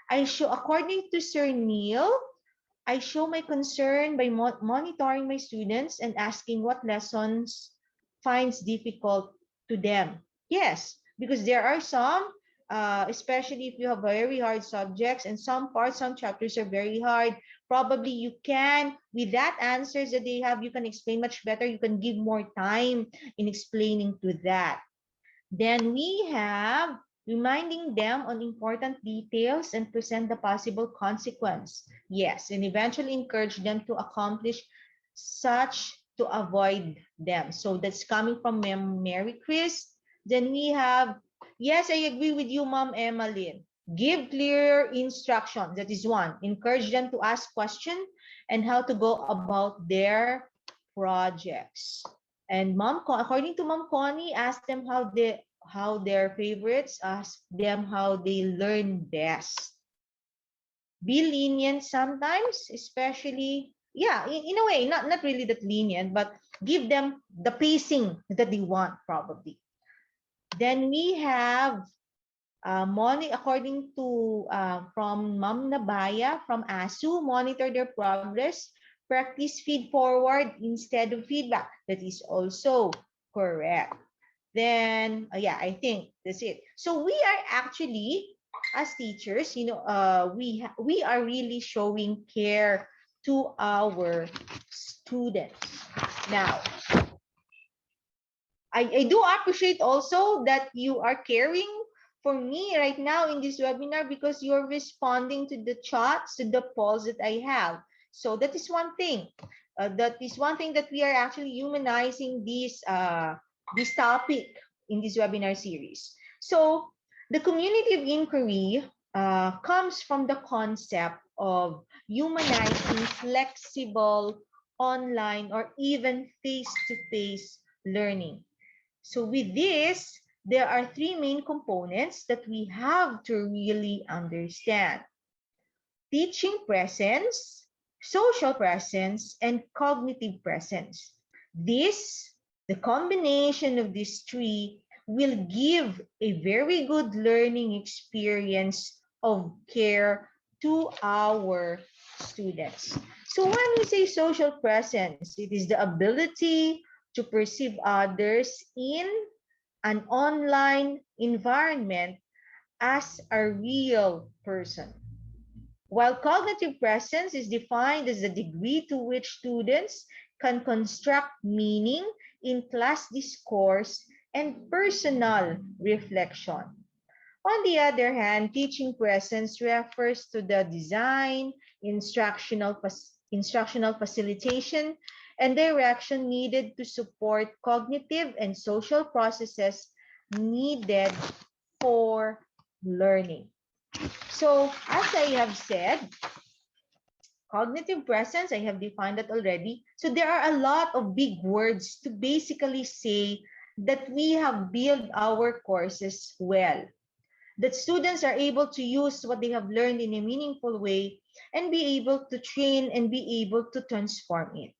According to Sir Neil, I show my concern by monitoring my students and asking what lessons finds difficult to them. Yes, because there are some, especially if you have very hard subjects and some chapters are very hard. Probably you can, with that answers that they have, you can explain much better. You can give more time in explaining to that. Then we have reminding them on important details and present the possible consequence. Yes, and eventually encourage them to accomplish such to avoid them. So that's coming from Mary Chris. Then we have, yes, I agree with you, Mom Emmeline. Give clear instructions. That is one. Encourage them to ask questions and how to go about their projects. And according to Mom Connie, ask them how their favorites, ask them how they learn best. Be lenient sometimes, especially, yeah, in a way, not really that lenient, but give them the pacing that they want, probably. Then we have according to from Ma'am Nabaya from ASU, monitor their progress, practice feed forward instead of feedback. That is also correct. Then yeah, I think that's it. So we are actually, as teachers, we are really showing care to our students. Now, I do appreciate also that you are caring for me right now in this webinar because you're responding to the chats, to the polls that I have. So that is one thing. That is one thing that we are actually humanizing this topic in this webinar series. So the community of inquiry comes from the concept of humanizing flexible online or even face-to-face learning. So with this, there are three main components that we have to really understand: teaching presence, social presence, and cognitive presence. The combination of these three will give a very good learning experience of care to our students. So when we say social presence, it is the ability to perceive others in an online environment as a real person. While cognitive presence is defined as the degree to which students can construct meaning in class discourse and personal reflection. On the other hand, teaching presence refers to the design, instructional facilitation, and direction needed to support cognitive and social processes needed for learning. So, as I have said, cognitive presence, I have defined that already. So there are a lot of big words to basically say that we have built our courses well, that students are able to use what they have learned in a meaningful way and be able to train and be able to transform it.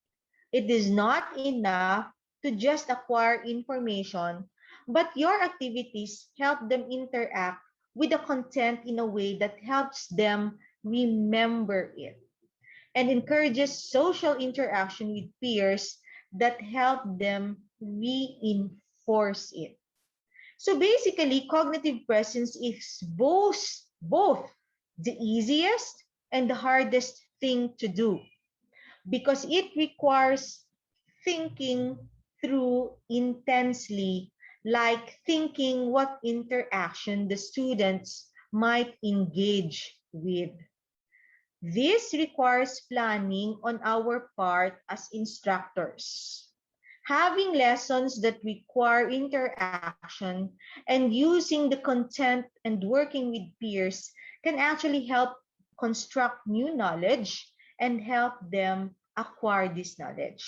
It is not enough to just acquire information, but your activities help them interact with the content in a way that helps them remember it and encourages social interaction with peers that help them reinforce it. So basically, cognitive presence is both the easiest and the hardest thing to do because it requires thinking through intensely, like thinking what interaction the students might engage with. This requires planning on our part as instructors. Having lessons that require interaction and using the content and working with peers can actually help construct new knowledge and help them acquire this knowledge.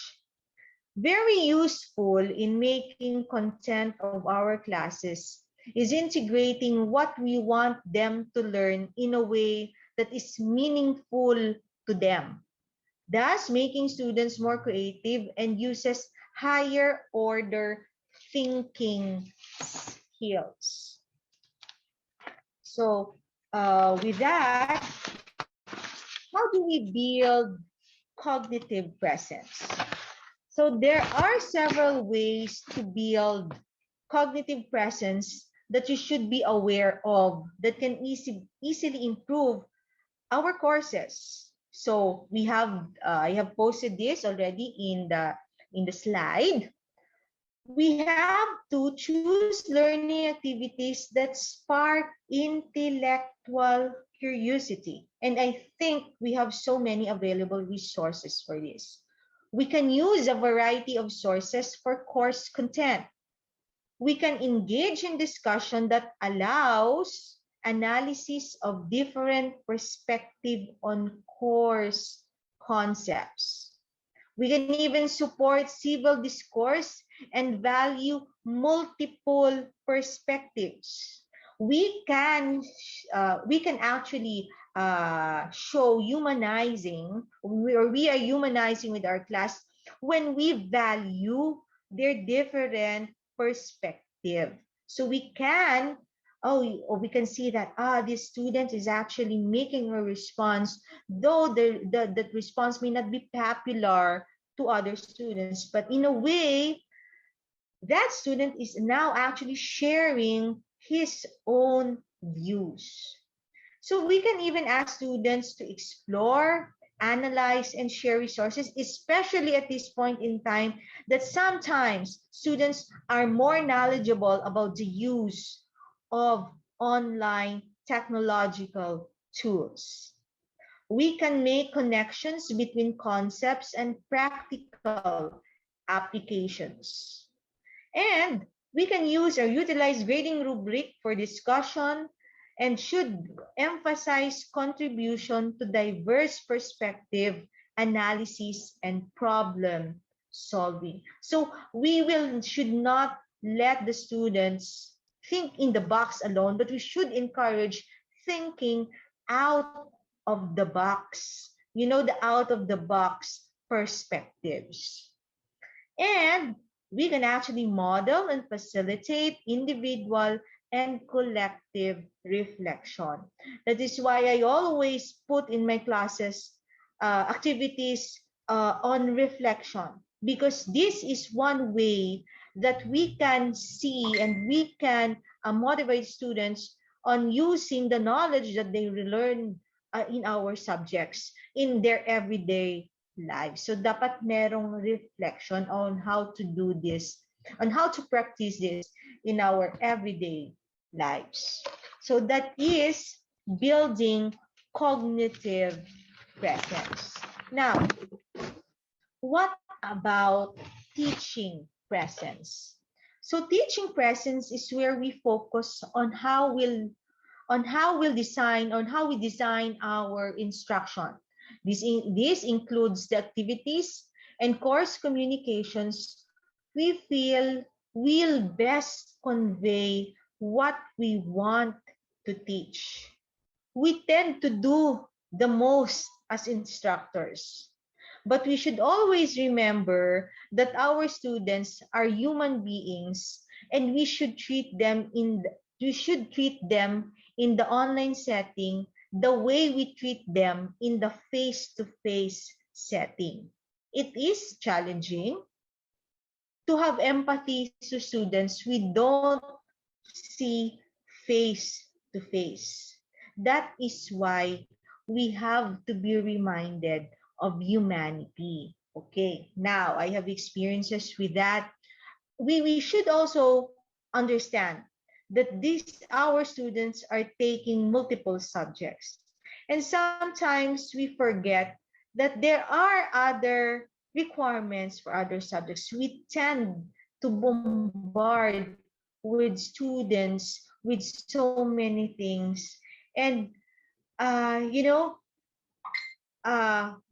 Very useful in making content of our classes is integrating what we want them to learn in a way that is meaningful to them, thus making students more creative and uses higher order thinking skills. So with that, how do we build cognitive presence? So there are several ways to build cognitive presence that you should be aware of that can easily improve our courses. So we have I have posted this already in the slide. We have to choose learning activities that spark intellectual curiosity. And I think we have so many available resources for this. We can use a variety of sources for course content. We can engage in discussion that allows analysis of different perspectives on course concepts. We can even support civil discourse and value multiple perspectives. We can actually show humanizing, or we are humanizing with our class when we value their different perspective. So we can we can see that this student is actually making a response, though the response may not be popular to other students, but in a way that student is now actually sharing his own views. So we can even ask students to explore, analyze, and share resources, especially at this point in time that sometimes students are more knowledgeable about the use of online technological tools. We can make connections between concepts and practical applications. And we can use or utilize grading rubric for discussion and should emphasize contribution to diverse perspective, analysis, and problem solving. So should not let the students think in the box alone, but we should encourage thinking out of the box. You know, the out of the box perspectives. And we can actually model and facilitate individual and collective reflection. That is why I always put in my classes activities on reflection, because this is one way that we can see and we can motivate students on using the knowledge that they learn in our subjects in their everyday lives. So dapat merong reflection on how to do this, on how to practice this in our everyday lives. So that is building cognitive presence. Now, what about teaching presence? So teaching presence is where we focus on how we design our instruction. This includes the activities and course communications we feel will best convey what we want to teach. We tend to do the most as instructors, but we should always remember that our students are human beings and we should treat them in the online setting the way we treat them in the face-to-face setting. It is challenging to have empathy to students we don't see face-to-face. That is why we have to be reminded of humanity. Okay, now I have experiences with that. We should also understand that our students are taking multiple subjects. And sometimes we forget that there are other requirements for other subjects. We tend to bombard with students with so many things. And,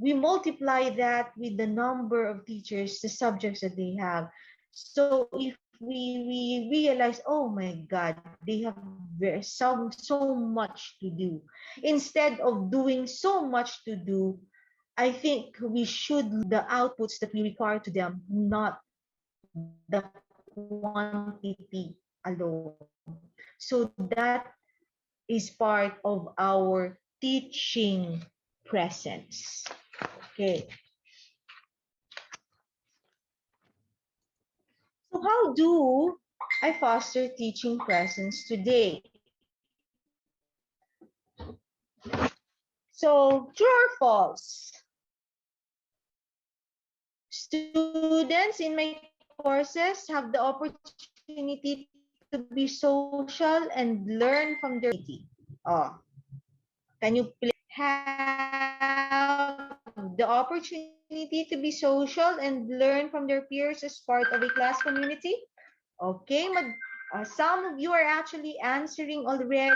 we multiply that with the number of teachers, the subjects that they have. So if we realize, oh my God, they have so much to do. Instead of doing so much to do, I think we should the outputs that we require to them, not the quantity alone. So that is part of our teaching presence. Okay. So how do I foster teaching presence today? So true or false? Students in my courses have the opportunity to be social and learn from their community. Oh, can you please have the opportunity to be social and learn from their peers as part of a class community? Okay, some of you are actually answering already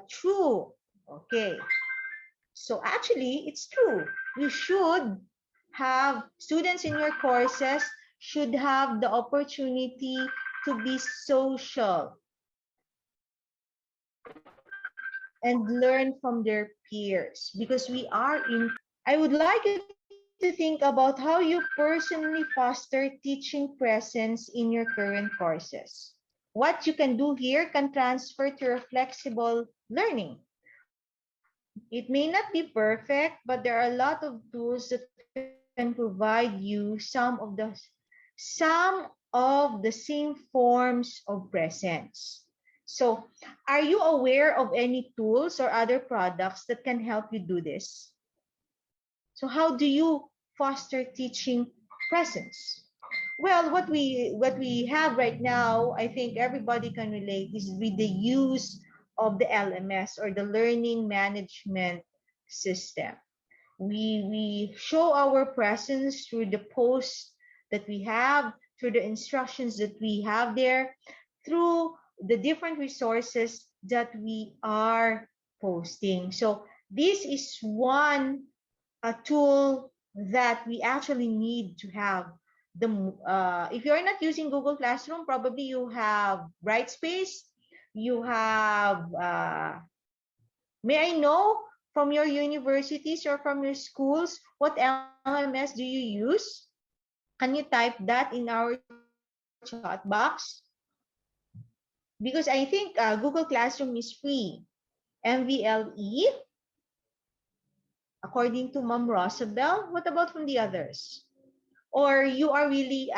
true. Okay, so actually it's true. You should have students in your courses should have the opportunity to be social and learn from their peers because we are in. I would like you to think about how you personally foster teaching presence in your current courses. What you can do here can transfer to your flexible learning. It may not be perfect, but there are a lot of tools that can provide you some of the same forms of presence. So, are you aware of any tools or other products that can help you do this? So how do you foster teaching presence? Well, what we have right now, I think everybody can relate, is with the use of the LMS or the learning management system. We show our presence through the posts that we have, through the instructions that we have there, through the different resources that we are posting. So this is one a tool that we actually need to have. If you're not using Google Classroom, probably you have Brightspace, you have may I know from your universities or from your schools what LMS do you use? Can you type that in our chat box? Because I think Google Classroom is free. MVLE, according to Mom Rosabel. What about from the others? Or you are really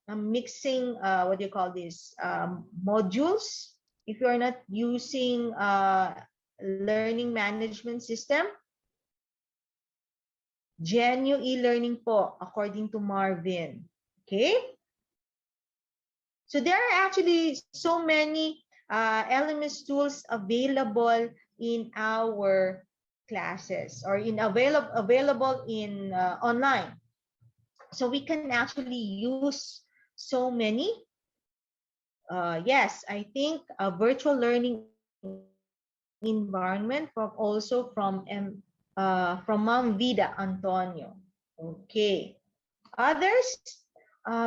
mixing, what do you call this, modules? If you are not using learning management system, Genu e-learning po, according to Marvin. Okay? So there are actually so many LMS tools available in our classes or in available in online. So we can actually use so many. Yes, I think a virtual learning environment also from Ma'am Vida Antonio. Okay. Others,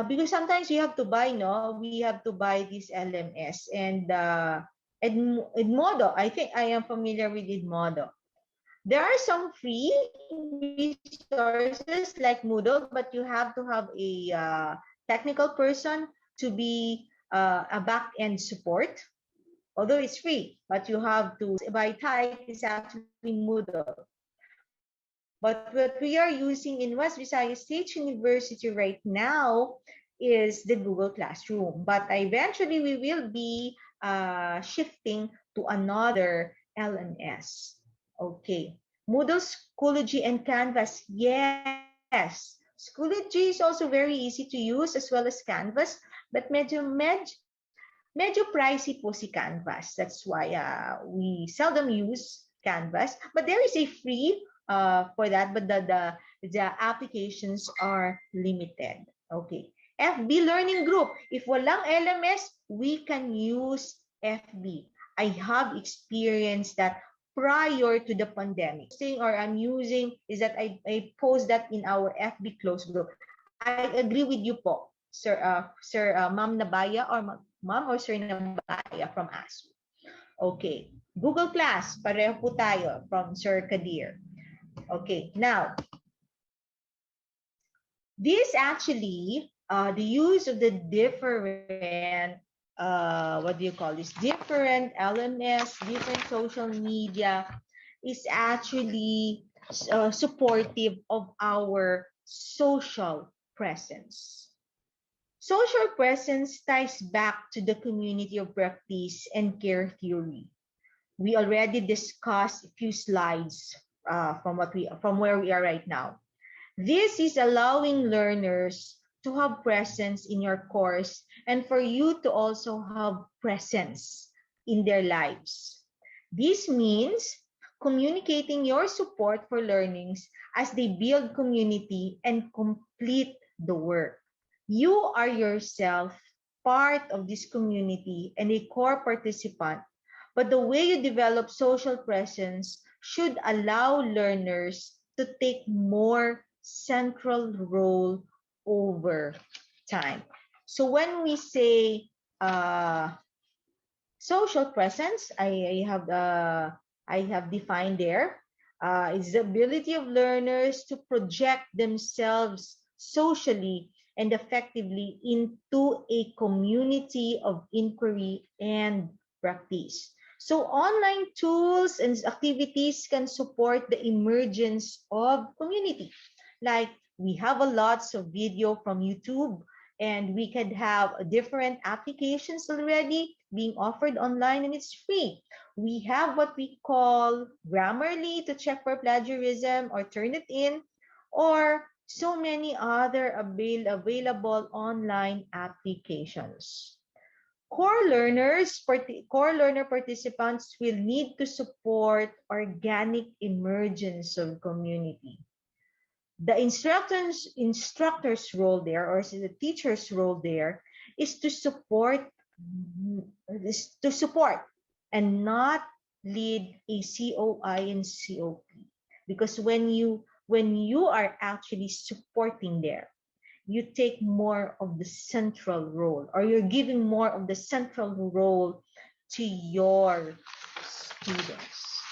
because sometimes we have to buy, no? We have to buy this LMS and Edmodo. I think I am familiar with Edmodo. There are some free resources like Moodle, but you have to have a technical person to be a back-end support. Although it's free, but you have to buy type is actually Moodle. But what we are using in West Visayas State University right now is the Google Classroom. But eventually we will be shifting to another LMS. Okay. Moodle, Schoology, and Canvas. Yes. Schoology is also very easy to use as well as Canvas, but medyo pricey po si Canvas. That's why we seldom use Canvas, but there is a free for that, but the applications are limited. Okay. FB Learning Group. If walang LMS, we can use FB. I have experienced that prior to the pandemic. Or I'm using is that I post that in our FB close group. I agree with you po, Ma'am Nabaya or Ma'am or Sir Nabaya from ASU. Okay. Google Class, pareho po tayo from Sir Kadir. Okay, now, this actually, the use of the different, what do you call this? Different LMS, different social media is actually supportive of our social presence. Social presence ties back to the community of practice and care theory. We already discussed a few slides from where we are right now. This is allowing learners to have presence in your course and for you to also have presence in their lives. This means communicating your support for learnings as they build community and complete the work. You are yourself part of this community and a core participant, but the way you develop social presence should allow learners to take more central role over time. So when we say social presence, I have defined there. It's the ability of learners to project themselves socially and effectively into a community of inquiry and practice. So online tools and activities can support the emergence of community. Like we have a lots of video from YouTube, and we can have different applications already being offered online, and it's free. We have what we call Grammarly to check for plagiarism or Turnitin, or so many other available online applications. Core learner participants will need to support organic emergence of community. The instructor's role there, or the teacher's role there, is to support and not lead a COI and COP. Because when you are actually supporting there, you take more of the central role, or you're giving more of the central role to your students.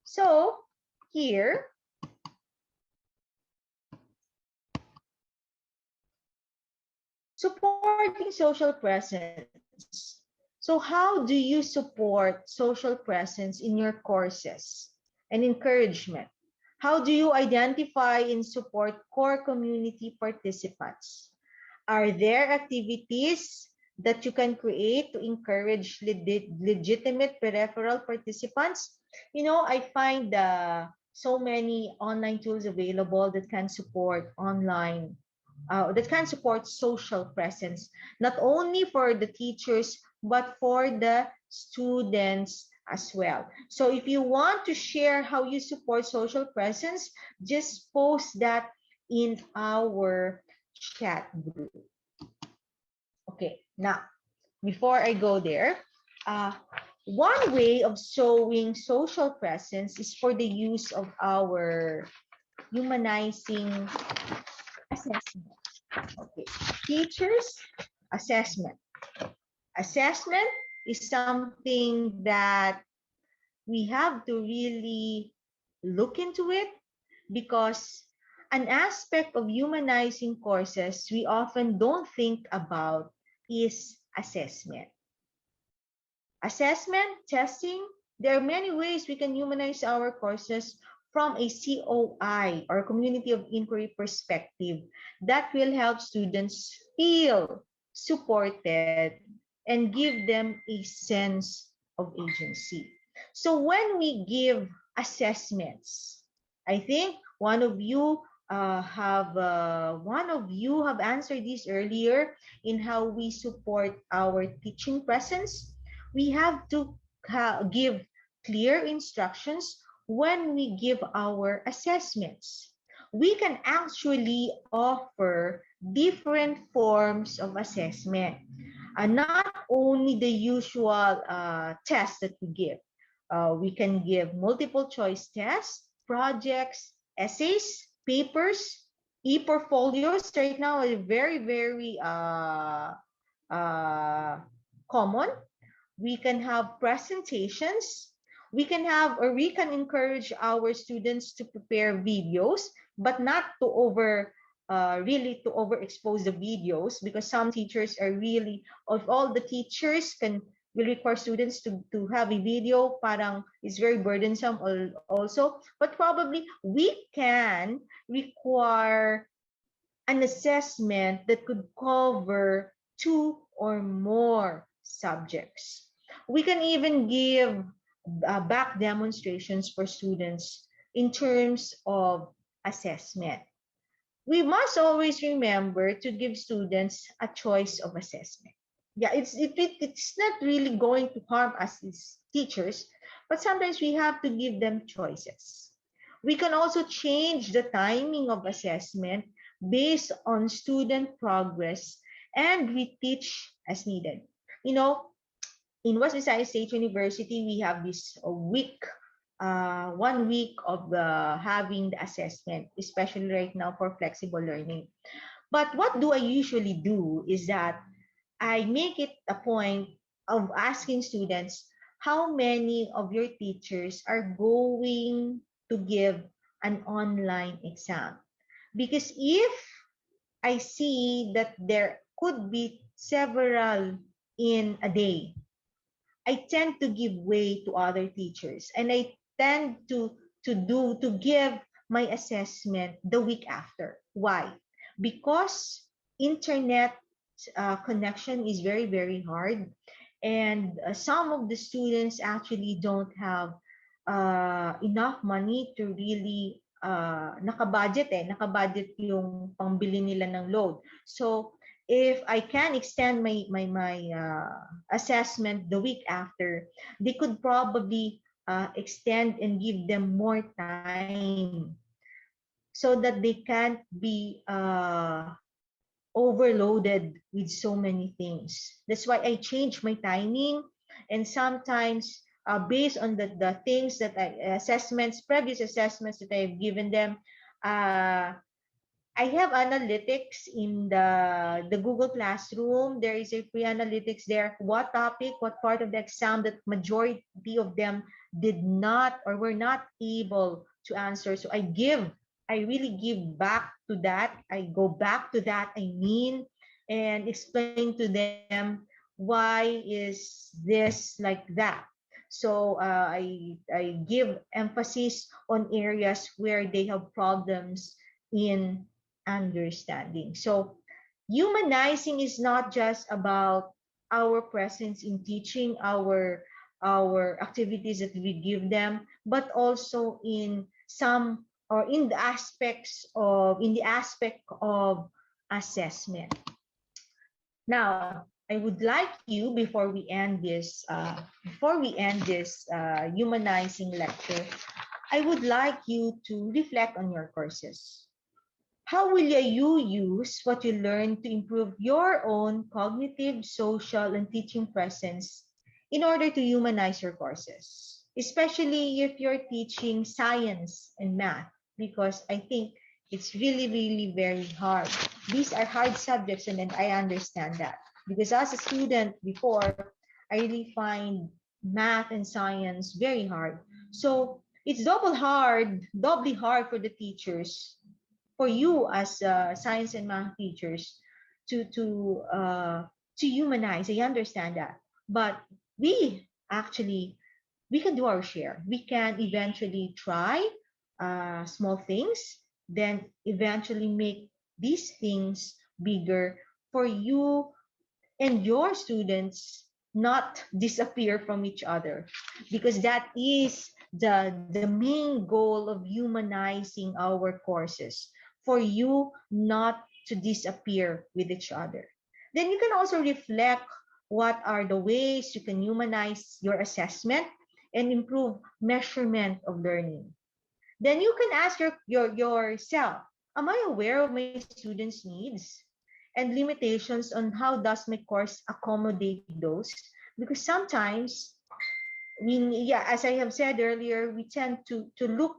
So here, supporting social presence. So how do you support social presence in your courses and encouragement? How do you identify and support core community participants? Are there activities that you can create to encourage legitimate peripheral participants? You know, I find so many online tools available that can support social presence, not only for the teachers, but for the students as well. So if you want to share how you support social presence, just post that in our chat group. Okay, now, before I go there, one way of showing social presence is for the use of our humanizing assessment. Okay, teachers assessment. Assessment is something that we have to really look into it, because an aspect of humanizing courses we often don't think about is assessment. Assessment, testing, there are many ways we can humanize our courses from a COI or community of inquiry perspective that will help students feel supported and give them a sense of agency. So when we give assessments, I think one of you have answered this earlier in how we support our teaching presence. We have to give clear instructions when we give our assessments. We can actually offer different forms of assessment. Not only the usual tests that we give. We can give multiple choice tests, projects, essays, papers, e-portfolios. Right now are very, very uh, common. We can have presentations. We can have, or we can encourage our students to prepare videos, but not to really to overexpose the videos, because some teachers are really, of all the teachers can will require students to have a video, parang is very burdensome also. But probably we can require an assessment that could cover two or more subjects. We can even give back demonstrations for students in terms of assessment. We must always remember to give students a choice of assessment. Yeah, it's not really going to harm us as teachers, but sometimes we have to give them choices. We can also change the timing of assessment based on student progress, and we teach as needed. You know, in West Visayas State University, we have this week, 1 week of having the assessment, especially right now for flexible learning. But what do I usually do is that I make it a point of asking students how many of your teachers are going to give an online exam. Because if I see that there could be several in a day, I tend to give way to other teachers, and I tend to give my assessment the week after. Why? Because internet connection is very, very hard, and some of the students actually don't have enough money to really nakabudget yung pangbili nila ng load. So if I can extend my assessment the week after, they could probably extend and give them more time so that they can't be overloaded with so many things. That's why I change my timing, and sometimes based on the things that previous assessments that I've given them, uh, I have analytics in the Google Classroom. There is a free analytics there. What topic, what part of the exam that majority of them did not or were not able to answer. So I really give back to that. I go back to that, and explain to them why is this like that. So I give emphasis on areas where they have problems in understanding. So humanizing is not just about our presence in teaching, our activities that we give them, but also in some or in the aspect of assessment. Now, I would like you before we end this humanizing lecture, I would like you to reflect on your courses. How will you use what you learn to improve your own cognitive, social, and teaching presence in order to humanize your courses? Especially if you're teaching science and math, because I think it's really, really very hard. These are hard subjects, and I understand that. Because as a student before, I really find math and science very hard. So it's doubly hard for the teachers, for you as science and math teachers, to humanize. I understand that, but we actually we can do our share. We can eventually try small things, then eventually make these things bigger for you and your students not disappear from each other, because that is the main goal of humanizing our courses, for you not to disappear with each other. Then you can also reflect what are the ways you can humanize your assessment and improve measurement of learning. Then you can ask yourself, am I aware of my students' needs and limitations on how does my course accommodate those? Because sometimes, yeah, as I have said earlier, we tend to look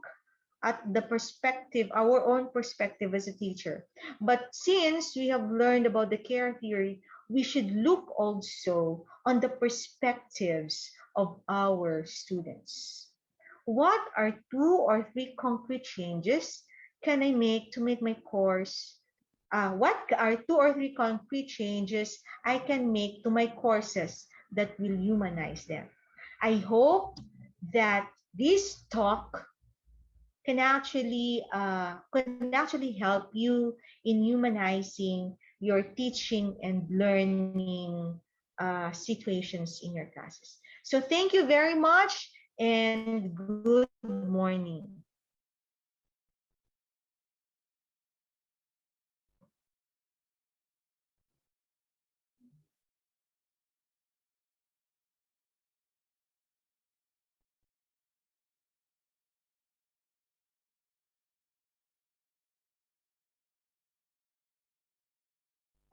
at the perspective, our own perspective as a teacher. But since we have learned about the care theory, we should look also on the perspectives of our students. What are 2 or 3 concrete changes can I make to make my course? What are 2 or 3 concrete changes I can make to my courses that will humanize them? I hope that this talk can actually help you in humanizing your teaching and learning situations in your classes. So thank you very much and good morning.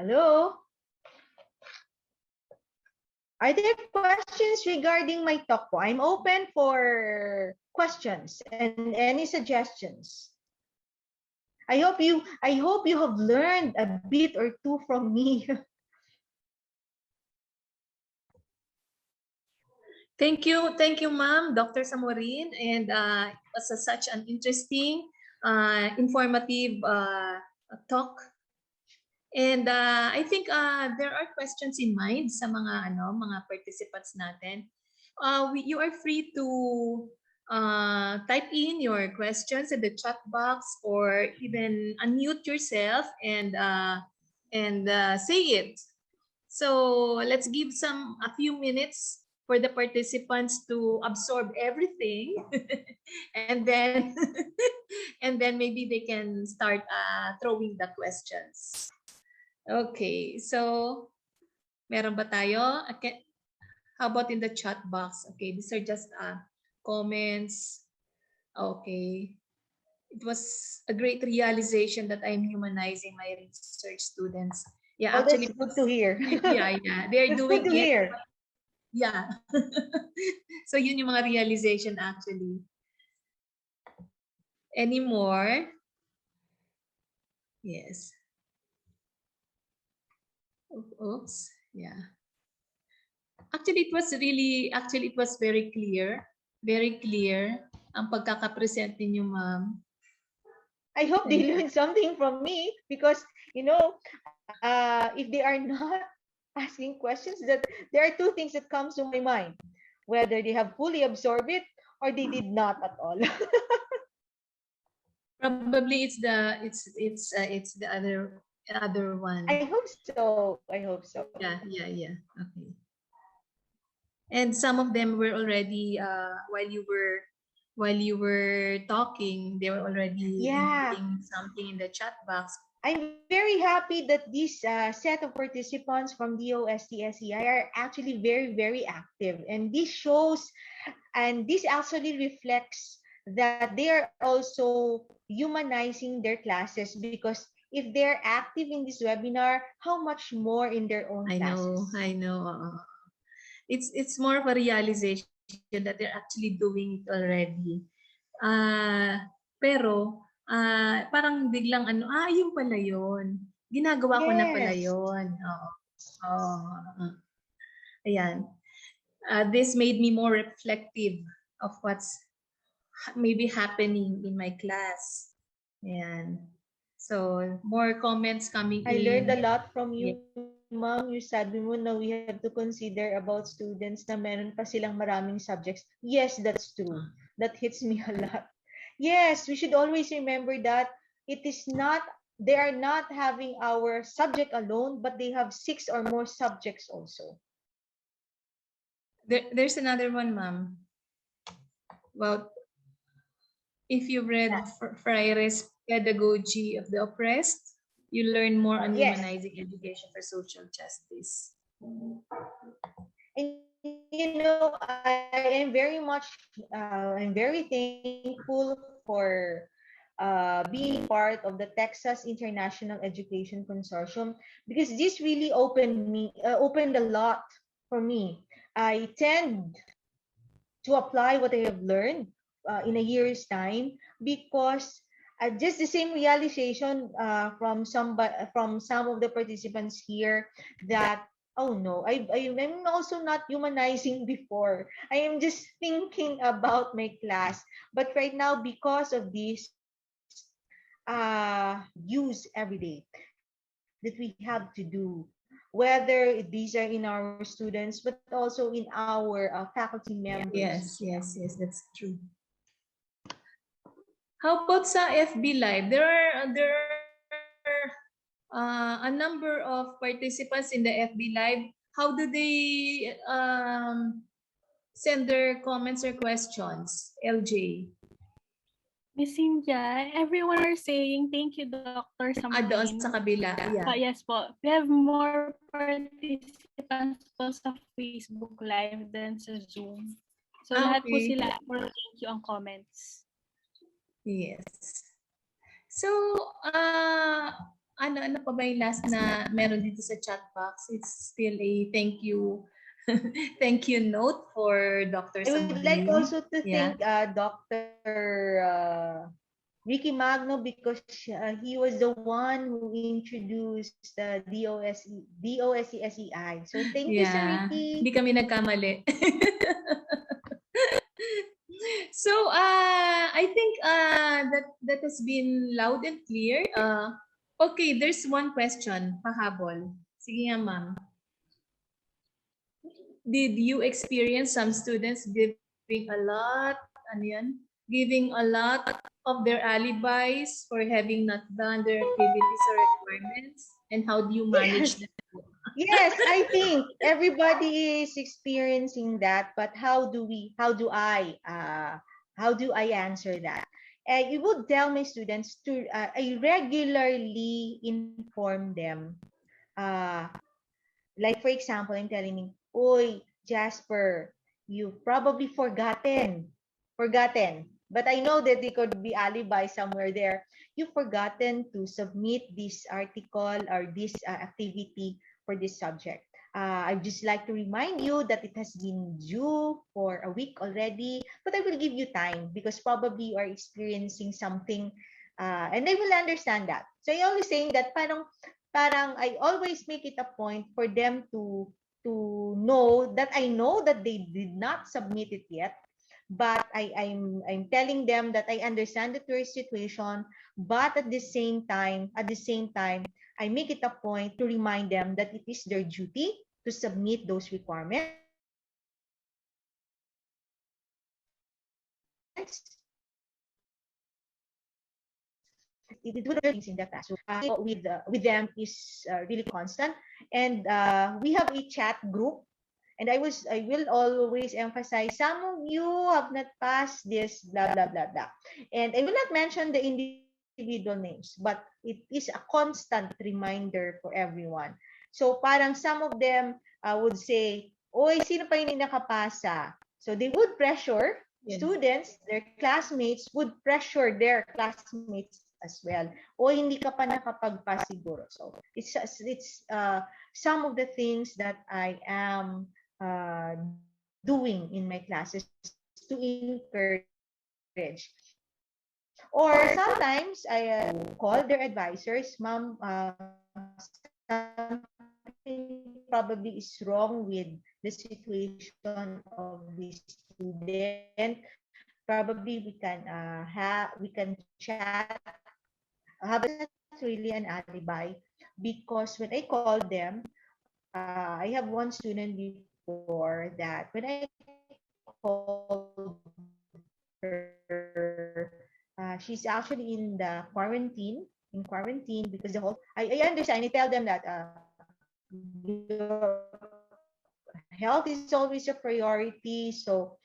Hello? Are there questions regarding my talk po? I'm open for questions and any suggestions. I hope you have learned a bit or two from me. Thank you, ma'am, Dr. Samorin, and it was such an interesting, informative talk. And I think there are questions in mind sa mga participants natin. You are free to type in your questions in the chat box or even unmute yourself and say it. So let's give a few minutes for the participants to absorb everything, and then and then maybe they can start throwing the questions. Okay, so meron ba tayo? Okay. How about in the chat box? Okay, these are just comments. Okay. It was a great realization that I'm humanizing my research students. Yeah, Oh, actually, that's good to hear. yeah. They're That's doing good to it. hear. Yeah. So yun yung mga realization actually. Any more? Yes. Oops. Yeah. Actually, it was very clear. Very clear ang pagkakapresent ninyo, ma'am. I hope they learned something from me because, if they are not asking questions, that there are 2 things that comes to my mind, whether they have fully absorbed it or they did not at all. Probably it's the other one. I hope so. Yeah. Okay. And some of them were already while you were talking, they were already inputting something in the chat box. I'm very happy that this set of participants from DOST-SEI are actually very, very active. And this shows, and this actually reflects that they are also humanizing their classes, because if they're active in this webinar, how much more in their own classes? I know. It's more of a realization that they're actually doing it already. Pero parang biglang yun pala yun. Ginagawa ko na pala yun. Ayan. This made me more reflective of what's maybe happening in my class. Ayan. So, more comments coming in. I learned a lot from you, ma'am. You sabi mo na we have to consider about students na meron pa silang maraming subjects. Yes, that's true. That hits me a lot. Yes, we should always remember that it is not, they are not having our subject alone, but they have 6 or more subjects also. There's another one, ma'am. Well, if you read Freire's Pedagogy of the Oppressed, you learn more on humanizing education for social justice. And I am very much, I'm very thankful for being part of the Texas International Education Consortium, because this really opened a lot for me. I tend to apply what I have learned in a year's time, because just the same realization from some of the participants here, that oh no, I'm also not humanizing before. I am just thinking about my class, but right now, because of this use every day that we have to do, whether these are in our students but also in our faculty members as Yes, well. yes, yes, that's true. How about sa FB Live? There are a number of participants in the FB Live. How do they send their comments or questions? LJ. Miss Cynthia, everyone are saying thank you, Dr. Doon Samurin. sa kabila. Yeah. Yes po. We have more participants po sa Facebook Live than sa Zoom. So lahat po Okay. sila for thank you ang comments. Yes. So, ano pa ba yung last na meron dito sa chat box? It's still a thank you thank you note for Dr. I would like Samurin. also to thank Dr. Ricky Magno, because he was the one who introduced the DOSESEI. So thank you, Sir Ricky. Hindi kami nagkamali. So, I think that has been loud and clear. Okay, there's one question, pahabol. Sige nga, ma'am. Did you experience some students giving a lot of their alibis for having not done their activities or requirements? And how do you manage that? Yes, I think everybody is experiencing that, but how do I answer that? I would tell my students to I regularly inform them. Uh, like for example, I'm telling him, "Oy, Jasper, you probably forgotten. But I know that they could be alibi somewhere there. You've forgotten to submit this article or this activity for this subject. I'd just like to remind you that it has been due for a week already, but I will give you time because probably you are experiencing something, and they will understand that." So I always saying that parang I always make it a point for them to know that they did not submit it yet, but I'm telling them that I understand the tourist situation, but at the same time, I make it a point to remind them that it is their duty to submit those requirements. It would have things in the past. So with them is really constant, and we have a chat group. And I will always emphasize, some of you have not passed this, blah blah blah blah, and I will not mention the individual names, but it is a constant reminder for everyone. So parang some of them would say, "Oy, sino pa yung nakapasa?" So they would pressure students, their classmates would pressure their classmates as well. O hindi ka pa nakapagpa siguro. So it's some of the things that I am doing in my classes to encourage. Or sometimes I call their advisors, "Ma'am, something probably is wrong with the situation of the student. Probably we can chat, have really an alibi, because when I call them, I have one student before that when I called her, she's actually in quarantine because the whole, I understand. I tell them that your health is always a priority. So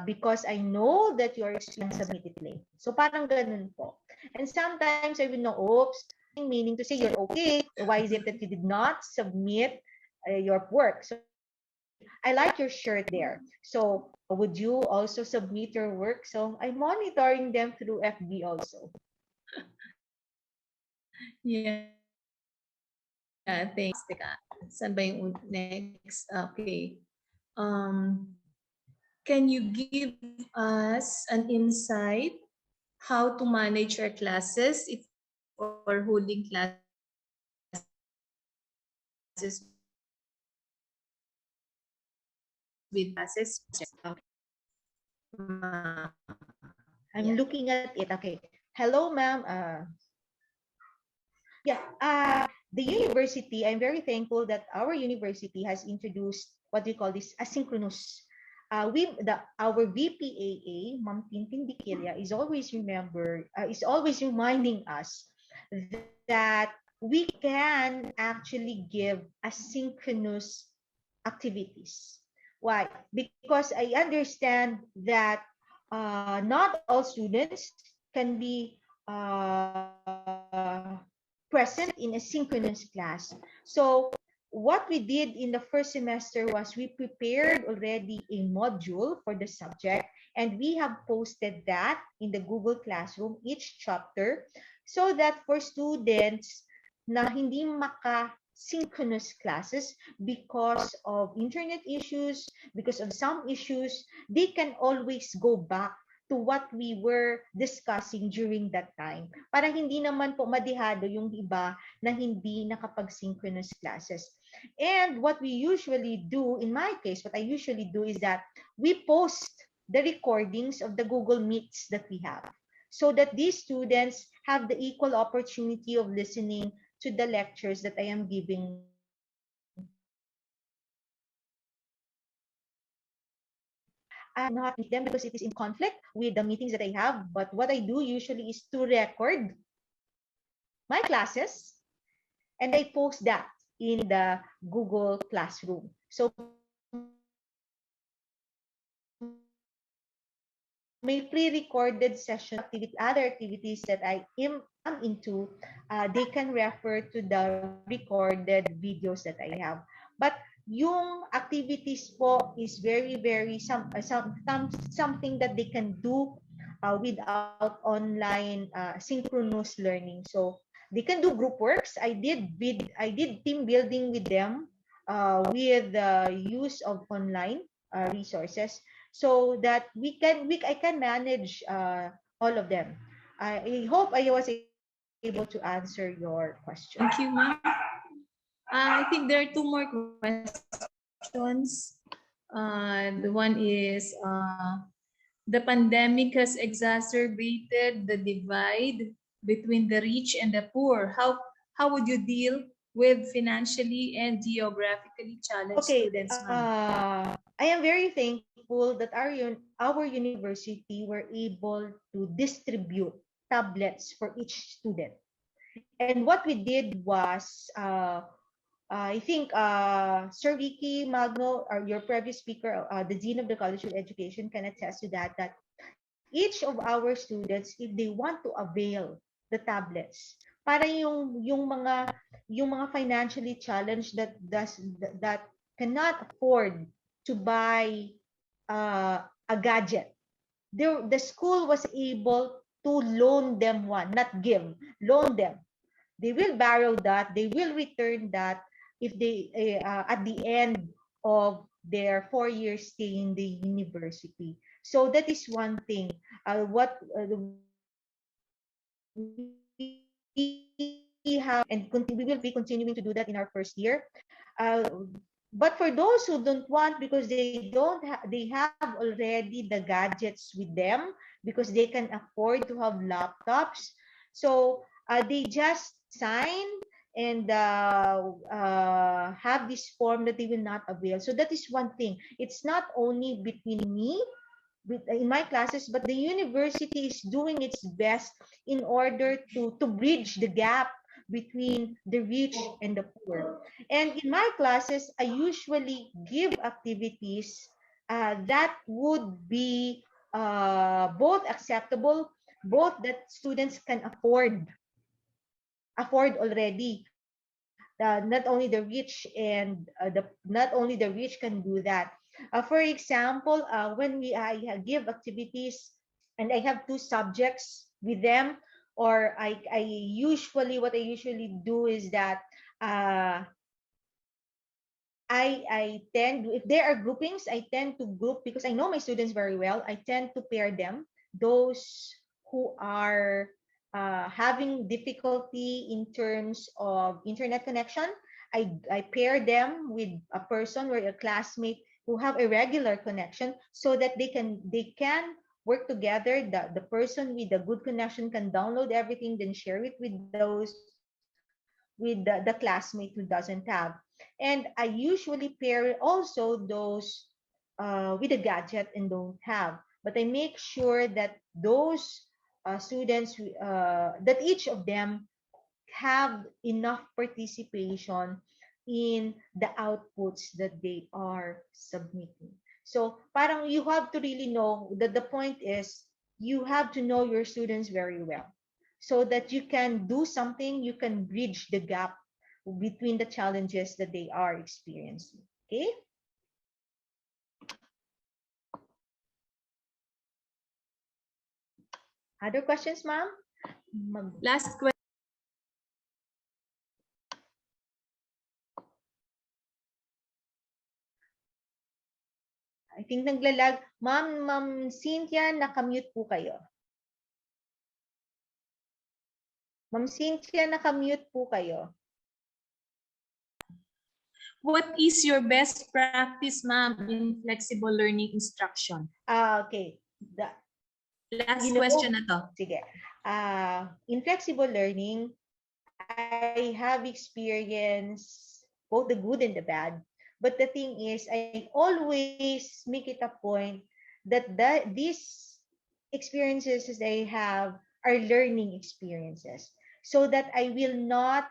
because I know that you're submitted late. So parang ganun po. And sometimes I will know, oops, meaning to say you're okay. Why is it that you did not submit your work? So I like your shirt there. So would you also submit your work? So I'm monitoring them through FB also. Yeah, thanks. Teka, saan ba yung next? Okay. Can you give us an insight how to manage our classes if we're holding classes with I'm looking at it. Okay. Hello, ma'am. Yeah, the university, I'm very thankful that our university has introduced what we call this asynchronous. Our VPAA, Ma'am Tintin Dikilia, is always reminding us that we can actually give asynchronous activities. Why? Because I understand that not all students can be present in a synchronous class. So what we did in the first semester was we prepared already a module for the subject, and we have posted that in the Google Classroom, each chapter, so that for students na hindi maka-synchronous classes because of internet issues, because of some issues, they can always go back to what we were discussing during that time. Para hindi naman po madihado yung iba na hindi nakapag-synchronous classes. And what we usually do, in my case, what I usually do is that we post the recordings of the Google Meets that we have, so that these students have the equal opportunity of listening to the lectures that I am giving not meet them because it is in conflict with the meetings that I have. But what I do usually is to record my classes and I post that in the Google Classroom. So may pre-recorded session other activities that I am into, they can refer to the recorded videos that I have. But yung activities po is very something that they can do without online synchronous learning. So they can do group works. I did team building with them with the use of online resources, so that I can manage all of them. I hope I was able to answer your question. Thank you, ma'am. I think there are two more questions. The one is the pandemic has exacerbated the divide between the rich and the poor. How would you deal with financially and geographically challenged Okay, students, ma'am? I am very thankful that our university were able to distribute tablets for each student. And what we did was, I think Sir Vicky Magno, or your previous speaker, the Dean of the College of Education, can attest to that, that each of our students, if they want to avail the tablets, para yung mga financially challenged that cannot afford to buy a gadget, the school was able to loan them one, not give, loan them. They will borrow that, they will return that if they at the end of their 4 year stay in the university. So that is one thing. What we have, and we will be continuing to do that in our first year. But for those who don't want, because they have already the gadgets with them, because they can afford to have laptops, so they just sign and have this form that they will not avail. So that is one thing. It's not only between me in my classes, but the university is doing its best in order to bridge the gap between the rich and the poor. And in my classes, I usually give activities that would be both acceptable, both that students can afford already. not only the rich and not only the rich can do that. For example, when I give activities and I have two subjects with them, or I usually what I usually do is that uh, I tend, if there are groupings, I tend to group because I know my students very well. I tend to pair them. Those who are having difficulty in terms of internet connection, I pair them with a person or a classmate who have a regular connection so that they can work together. The person with the good connection can download everything, then share it with the classmate who doesn't have. And I usually pair also those with a gadget and don't have. But I make sure that those students, that each of them have enough participation in the outputs that they are submitting. So parang you have to really know that the point is you have to know your students very well so that you can do something, you can bridge the gap between the challenges that they are experiencing. Okay? Other questions, ma'am? Last question. I think naglalag. Ma'am Cynthia, nakamute po kayo. Ma'am Cynthia, nakamute po kayo. What is your best practice, ma'am, in flexible learning instruction? Okay. Last question na to. Sige. In flexible learning, I have experienced both the good and the bad. But the thing is, I always make it a point that these experiences that I have are learning experiences. So that I will not,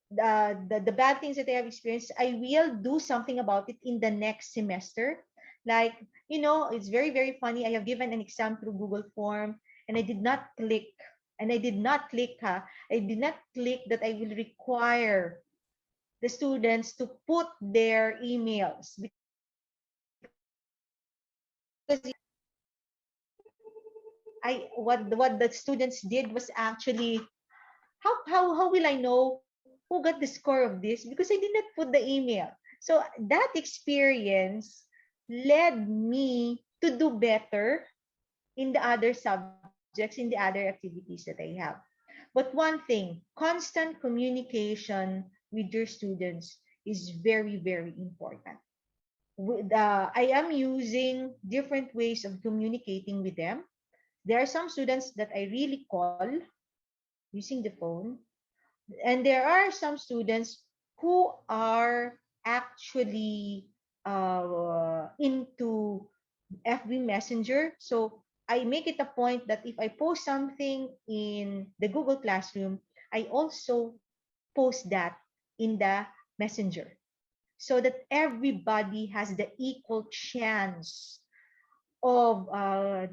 the bad things that I have experienced, I will do something about it in the next semester. Like, it's very, very funny. I have given an exam through Google Form and I did not click. And I did not click, I did not click that I will require the students to put their emails because what the students did was actually, how will I know who got the score of this? Because I did not put the email. So that experience led me to do better in the other subjects, in the other activities that I have. But one thing, constant communication with your students is very, very important. I am using different ways of communicating with them. There are some students that I really call using the phone, and there are some students who are actually into FB Messenger. So I make it a point that if I post something in the Google Classroom, I also post that in the Messenger so that everybody has the equal chance of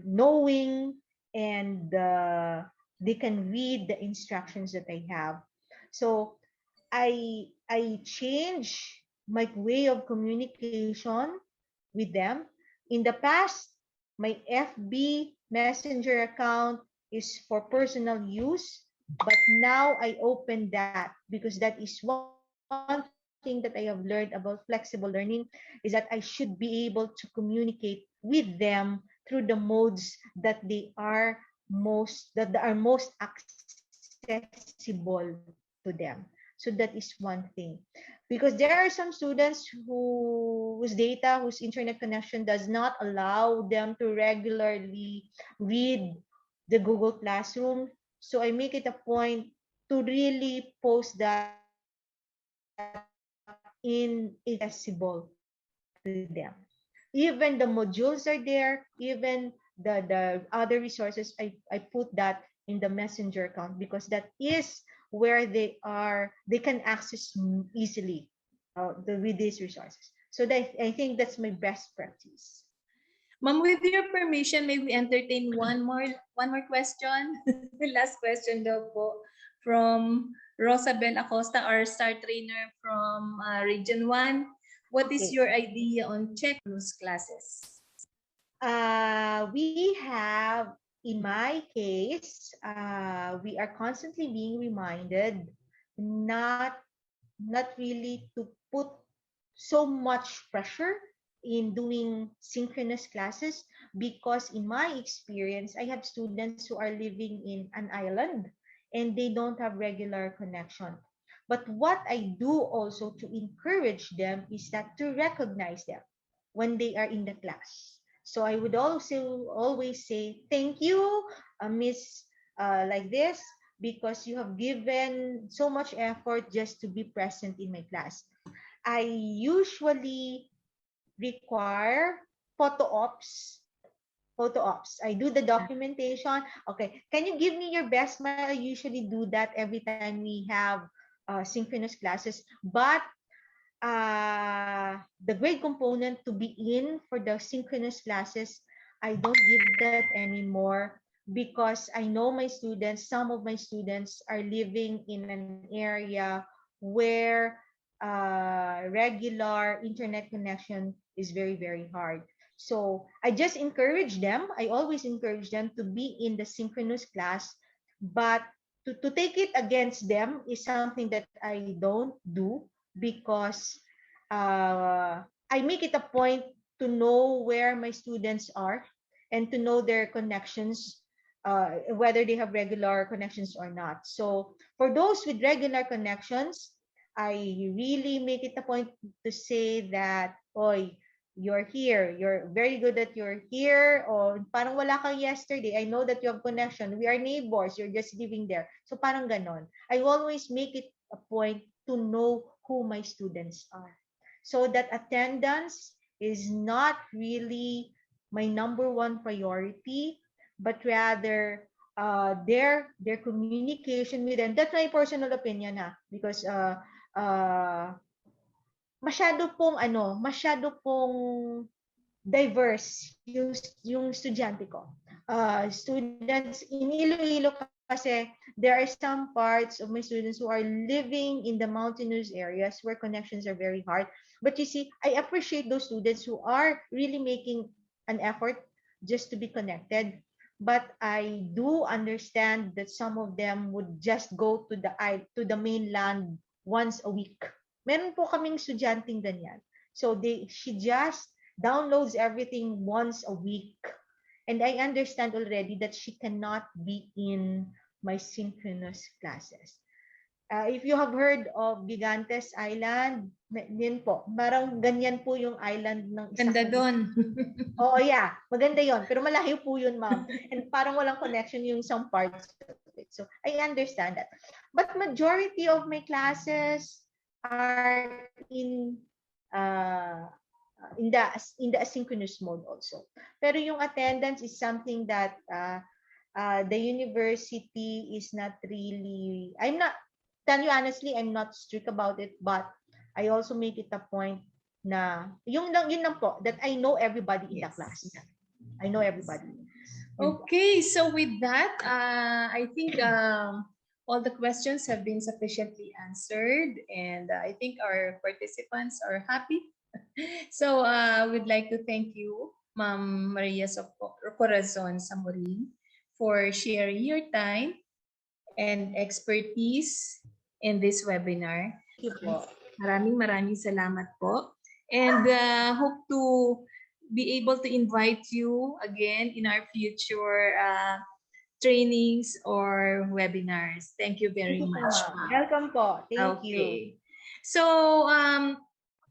knowing, and they can read the instructions that I have. So I change my way of communication with them. In the past, my FB Messenger account is for personal use, but now I open that because that is one thing that I have learned about flexible learning, is that I should be able to communicate with them through the modes that are most accessible to them. So that is one thing. Because there are some students whose internet connection does not allow them to regularly read the Google Classroom. So I make it a point to really post that in accessible to them. Even the modules are there, even the other resources, I put that in the Messenger account because that is where they can access easily with these resources. So I think that's my best practice. Ma'am, with your permission, may we entertain one more question? Last question daw po from Rosabel Acosta, our star trainer from Region 1. What is Okay. your idea on check news classes? We have, in my case, we are constantly being reminded not not really to put so much pressure in doing synchronous classes, because in my experience I have students who are living in an island and they don't have regular connection. But what I do also to encourage them is that to recognize them when they are in the class. So I would also always say thank you, Miss, like this, because you have given so much effort just to be present in my class. I usually require photo ops. Photo ops. I do the documentation. Okay, can you give me your best smile? I usually do that every time we have synchronous classes. But the grade component to be in for the synchronous classes, I don't give that anymore, because I know my students, some of my students are living in an area where regular internet connection is very, very hard. So I just encourage them. I always encourage them to be in the synchronous class, but to take it against them is something that I don't do, because I make it a point to know where my students are and to know their connections, whether they have regular connections or not. So for those with regular connections, I really make it a point to say that, oy, you're here. You're very good that you're here. O parang wala kang yesterday. I know that you have connection. We are neighbors. You're just living there. So parang ganon. I always make it a point to know who my students are, so that attendance is not really my number one priority, but rather their communication with them. That's my personal opinion, ha, because uh, masyado pong diverse yung estudyante ko. Students in Iloilo kasi, there are some parts of my students who are living in the mountainous areas where connections are very hard. But you see, I appreciate those students who are really making an effort just to be connected. But I do understand that some of them would just go to the mainland once a week. Meron po kaming estudyanteng ganyan. So she just downloads everything once a week. And I understand already that she cannot be in my synchronous classes. If you have heard of Gigantes Island, yun po, parang ganyan po yung island ng isa. Ganda doon. Oh yeah, maganda yon. Pero malayo po yun, ma'am. And parang walang connection yung some parts of it. So I understand that. But majority of my classes are uh, in the asynchronous mode also. Pero yung attendance is something that the university is not really. Tell you honestly, I'm not strict about it, but I also make it a point na yun lang po, that I know everybody in the class. I know everybody. Okay, so with that, I think all the questions have been sufficiently answered, and I think our participants are happy. So we'd like to thank you, Ma'am Maria Corazon Samorin, for sharing your time and expertise in this webinar. Thank you po. Maraming salamat po. And hope to be able to invite you again in our future trainings or webinars. Thank you very much. Welcome po. Thank you. So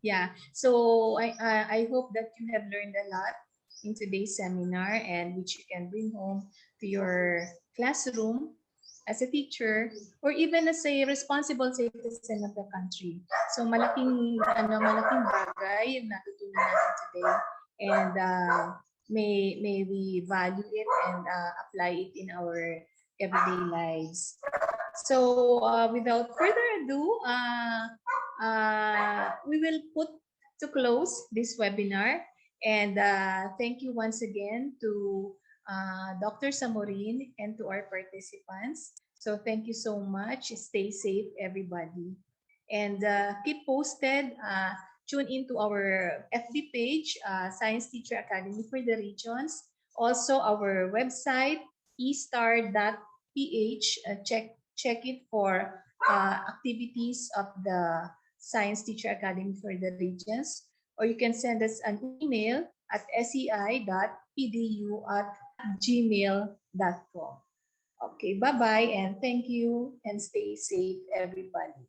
yeah, so I hope that you have learned a lot in today's seminar, and which you can bring home to your classroom as a teacher or even as a responsible citizen of the country. So malaking bagay yung natutunan natin today, and may we value it and apply it in our everyday lives. So without further ado, we will put to close this webinar, and thank you once again to Dr. Samorin and to our participants. So thank you so much. Stay safe, everybody. And keep posted. Tune into our FB page, Science Teacher Academy for the Regions. Also, our website, estar.ph. Check it for activities of the Science Teacher Academy for the Regions. Or you can send us an email at sei.pdu@gmail.com. Okay, bye-bye and thank you and stay safe, everybody.